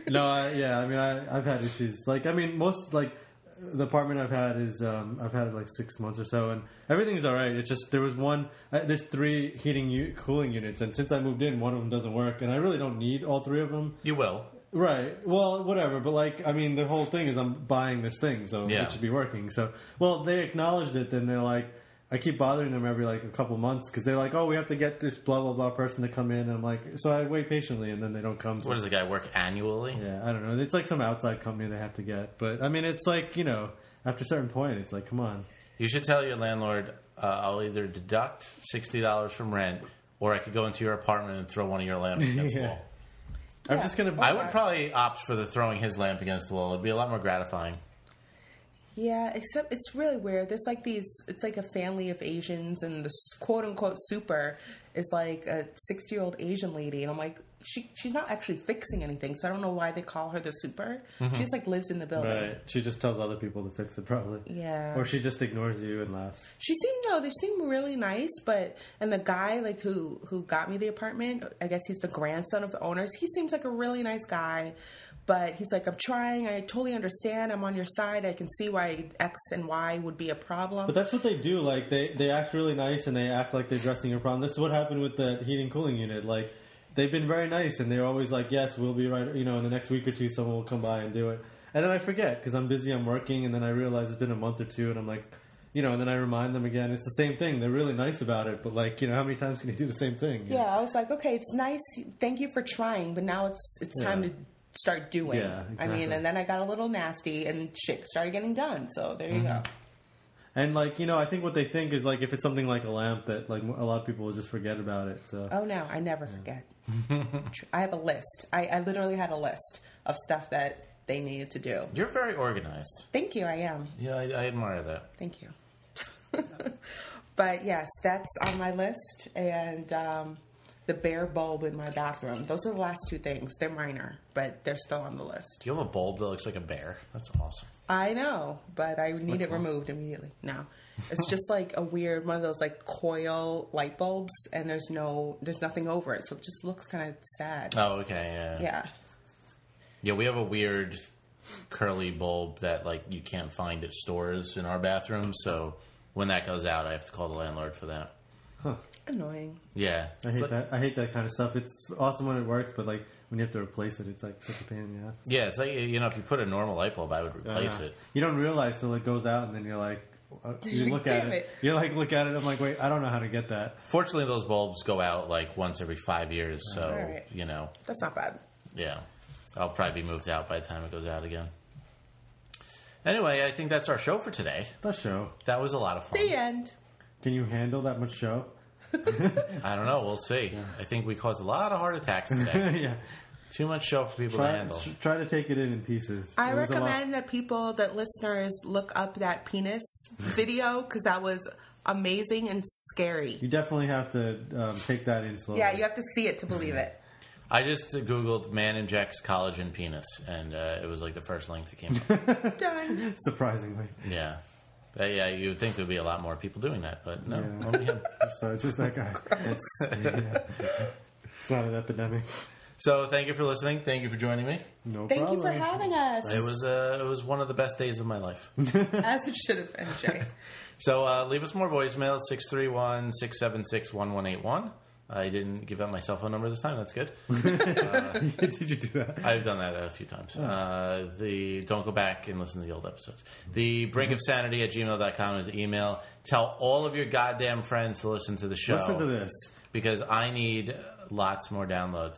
No, I've had issues. Like, I mean, most like the apartment I've had is I've had it like 6 months or so, and everything's all right. It's just there was there's 3 cooling units, and since I moved in, one of them doesn't work, and I really don't need all 3 of them. You will. Right. Well, whatever. But like, I mean, the whole thing is I'm buying this thing, so Yeah. it should be working. So, well, they acknowledged it. Then they're like, I keep bothering them every like a couple months because they're like, oh, we have to get this blah blah blah person to come in. And I'm like, so I wait patiently, and then they don't come. So, What does the guy work annually? yeah, I don't know. It's like some outside company they have to get. But I mean, it's like, you know, after a certain point, it's like, come on. You should tell your landlord, I'll either deduct $60 from rent, or I could go into your apartment and throw one of your lamps against the Yeah. wall. I'm just gonna. I would probably opt for the throwing his lamp against the wall. It'd be a lot more gratifying. Yeah, except it's really weird. There's like it's like a family of Asians, and the quote unquote super is like a 60-year-old Asian lady, and I'm like, she's not actually fixing anything, so I don't know why they call her the super. She just like lives in the building. Right. She just tells other people to fix it, probably. Yeah. Or she just ignores you and laughs. They seem really nice, and the guy like who got me the apartment, I guess he's the grandson of the owners. He seems like a really nice guy, but he's like, I'm trying. I totally understand. I'm on your side. I can see why X and Y would be a problem. But that's what they do. Like, they act really nice and they act like they're addressing your problem. This is what happened with the heating cooling unit. Like, they've been very nice and they're always like, yes, we'll be right. You know, in the next week or two, someone will come by and do it. And then I forget because I'm busy, I'm working, and then I realize it's been a month or two, and I'm like, you know, and then I remind them again. It's the same thing. They're really nice about it, but like, you know, how many times can you do the same thing? Yeah, I was like, okay, it's nice. Thank you for trying, but now it's time to start doing. Yeah, I mean, exactly. and then I got a little nasty and shit started getting done. So there you go. And like I think what they think is like if it's something like a lamp that like a lot of people will just forget about it. So Oh no, I never forget. I have a list. I literally had a list of stuff that they needed to do. You're very organized. Thank you. I am. Yeah, I admire that. Thank you. But yes, that's on my list, and the bare bulb in my bathroom. Those are the last two things. They're minor, but they're still on the list. Do you have a bulb that looks like a bear? That's awesome. I know, but I need it removed immediately. No, it's just like a weird one of those like coil light bulbs, and there's nothing over it, so it just looks kind of sad. Oh, okay, yeah. Yeah. Yeah, we have a weird curly bulb that like you can't find at stores in our bathroom, so when that goes out, I have to call the landlord for that. Annoying. Yeah. I hate that. I hate that kind of stuff. It's awesome when it works, but like when you have to replace it, it's like such a pain in the ass. Yeah, it's like, if you put a normal light bulb, I would replace it. You don't realize till it goes out, and then you're like, you look at Damn it. You like look at it. I'm like, wait, I don't know how to get that. Fortunately, those bulbs go out like once every 5 years, so All right. That's not bad. Yeah, I'll probably be moved out by the time it goes out again. Anyway, I think that's our show for today. The show. That was a lot of fun. The end. Can you handle that much show? I don't know. We'll see. Yeah. I think we caused a lot of heart attacks today. Yeah. Too much show for people to handle. Try to take it in pieces. I recommend that listeners look up that penis video because that was amazing and scary. You definitely have to take that in slowly. Yeah, you have to see it to believe it. I just Googled man injects collagen penis, and it was like the first link that came up. Done. Surprisingly. Yeah. Yeah, you would think there would be a lot more people doing that, but no. Yeah. Only him. Just that guy. It's not an epidemic. So thank you for listening. Thank you for joining me. No Thank problem. you for having us. It was one of the best days of my life. As it should have been, Jay. So leave us more voicemails, 631-676-1181. I didn't give out my cell phone number this time. That's good. Did you do that? I've done that a few times. Don't go back and listen to the old episodes. The brinkofsanity@gmail.com is the email. Tell all of your goddamn friends to listen to the show. Listen to this. Because I need lots more downloads.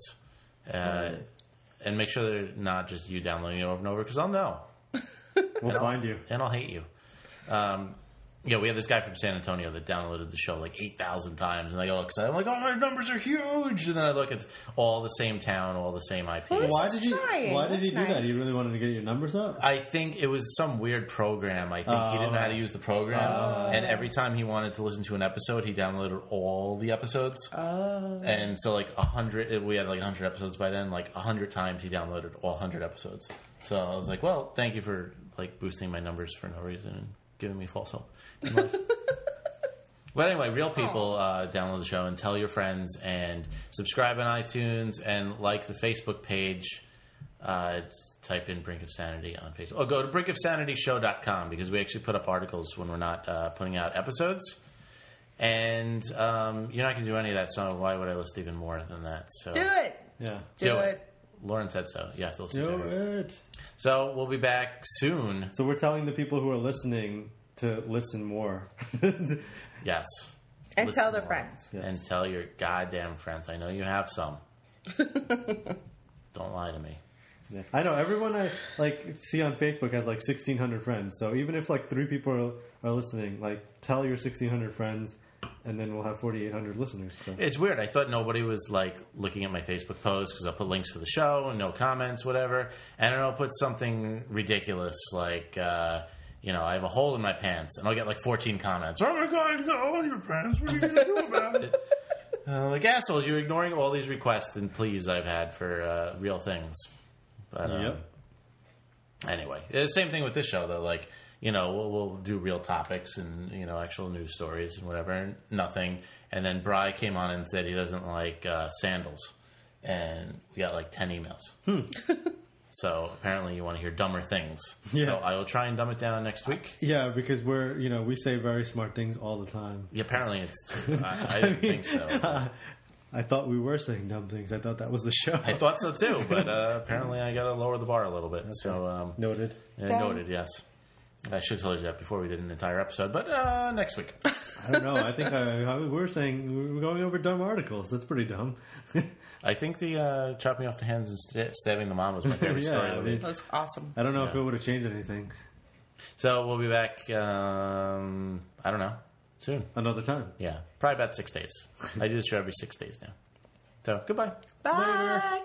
And make sure they're not just you downloading it over and over, because I'll know. We'll find you. And I'll hate you. Yeah, we had this guy from San Antonio that downloaded the show like 8,000 times, and I got all excited. I'm like, oh, my numbers are huge! And then I look, it's all the same town, all the same IP. Well, Why did you do nice. that? You really wanted to get your numbers up? I think it was some weird program. I think he didn't know how to use the program, and every time he wanted to listen to an episode, he downloaded all the episodes. And so like 100, we had like 100 episodes by then. Like 100 times he downloaded all 100 episodes. So I was like, well, thank you for like boosting my numbers for no reason and giving me false hope in life. But anyway, real people download the show and tell your friends and subscribe on iTunes and like the Facebook page. Type in Brink of Sanity on Facebook. Or go to brinkofsanityshow.com because we actually put up articles when we're not putting out episodes. And you're not going to do any of that, so why would I list even more than that? So Do it. Yeah. Do it. Lauren said so. You have to listen Do to her. it. So we'll be back soon. So we're telling the people who are listening to listen more. Yes. And Listen tell their more. friends. Yes. And tell your goddamn friends. I know you have some. Don't lie to me. Yeah. I know everyone I see on Facebook has like 1,600 friends. So even if like 3 people are listening, like tell your 1,600 friends, and then we'll have 4,800 listeners. So. It's weird. I thought nobody was like looking at my Facebook post because I'll put links for the show and no comments, whatever. And then I'll put something ridiculous like, I have a hole in my pants, and I'll get like 14 comments. Oh my God, you got a hole in your pants. What are you going to do about it? Like assholes, you're ignoring all these requests and pleas I've had for real things. But anyway, the same thing with this show though. Like, we'll do real topics and actual news stories and whatever. And nothing. And then Bri came on and said he doesn't like sandals, and we got like 10 emails. So apparently you want to hear dumber things. Yeah. So I will try and dumb it down next week. Yeah, because we say very smart things all the time. Yeah, apparently it's. I didn't think so. I thought we were saying dumb things. I thought that was the show. I thought so too, but apparently I got to lower the bar a little bit. So noted. Noted. Yes. I should have told you that before we did an entire episode, but next week. I don't know. I think we were saying we were going over dumb articles. That's pretty dumb. I think the chopping off the hands and stabbing the mom was my favorite story of the week. That was awesome. I don't know if it would have changed anything. So we'll be back, I don't know, soon. Another time. Yeah, probably about 6 days. I do this show every 6 days now. So, goodbye. Bye.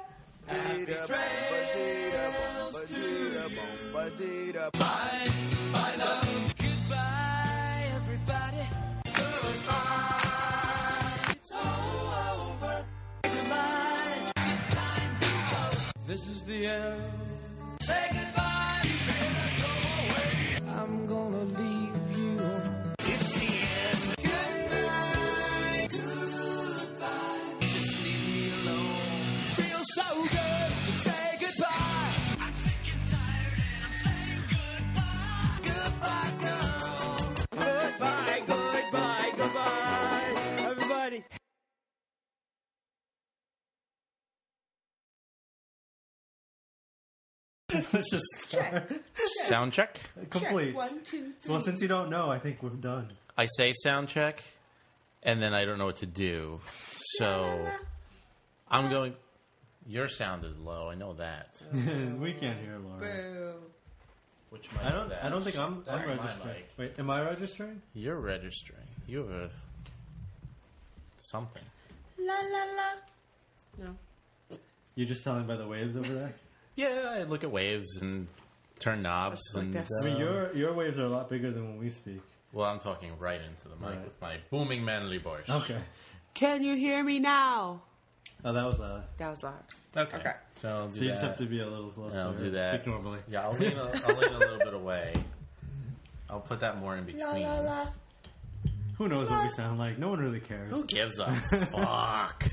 Goodbye, everybody. It's all over. Goodbye. It's time to go. This is the end. Say goodbye. Go away. I'm gonna leave you. It's the end. Goodbye. Goodbye. Just leave me alone. Feels so good to say goodbye. I'm sick and tired and I'm saying goodbye. Goodbye, girl. Goodbye, goodbye, goodbye. Everybody. Let's just start. Sound check. Complete. 1, 2, 3. Well, since you don't know, I think we're done. I say sound check, and then I don't know what to do. So I'm going. Your sound is low. I know that. We can't hear Laura. Boo. Which mic I don't. is that? I don't think I'm That's my registering. mic. Wait, am I registering? You're registering. You're something. La la la. No. You're just telling by the waves over there. Yeah, I look at waves and turn knobs, Like and this. I mean, your waves are a lot bigger than when we speak. well, I'm talking right into the mic Right. with my booming manly voice. Okay. Can you hear me now? Oh, that was loud. That was loud. Okay. Okay. So I'll do So you that. just have to be a little closer. I'll do that. Speak normally. Yeah, I'll lean a little bit away. I'll put that more in between. La la la. Who knows what we sound like? No one really cares. Who gives a fuck?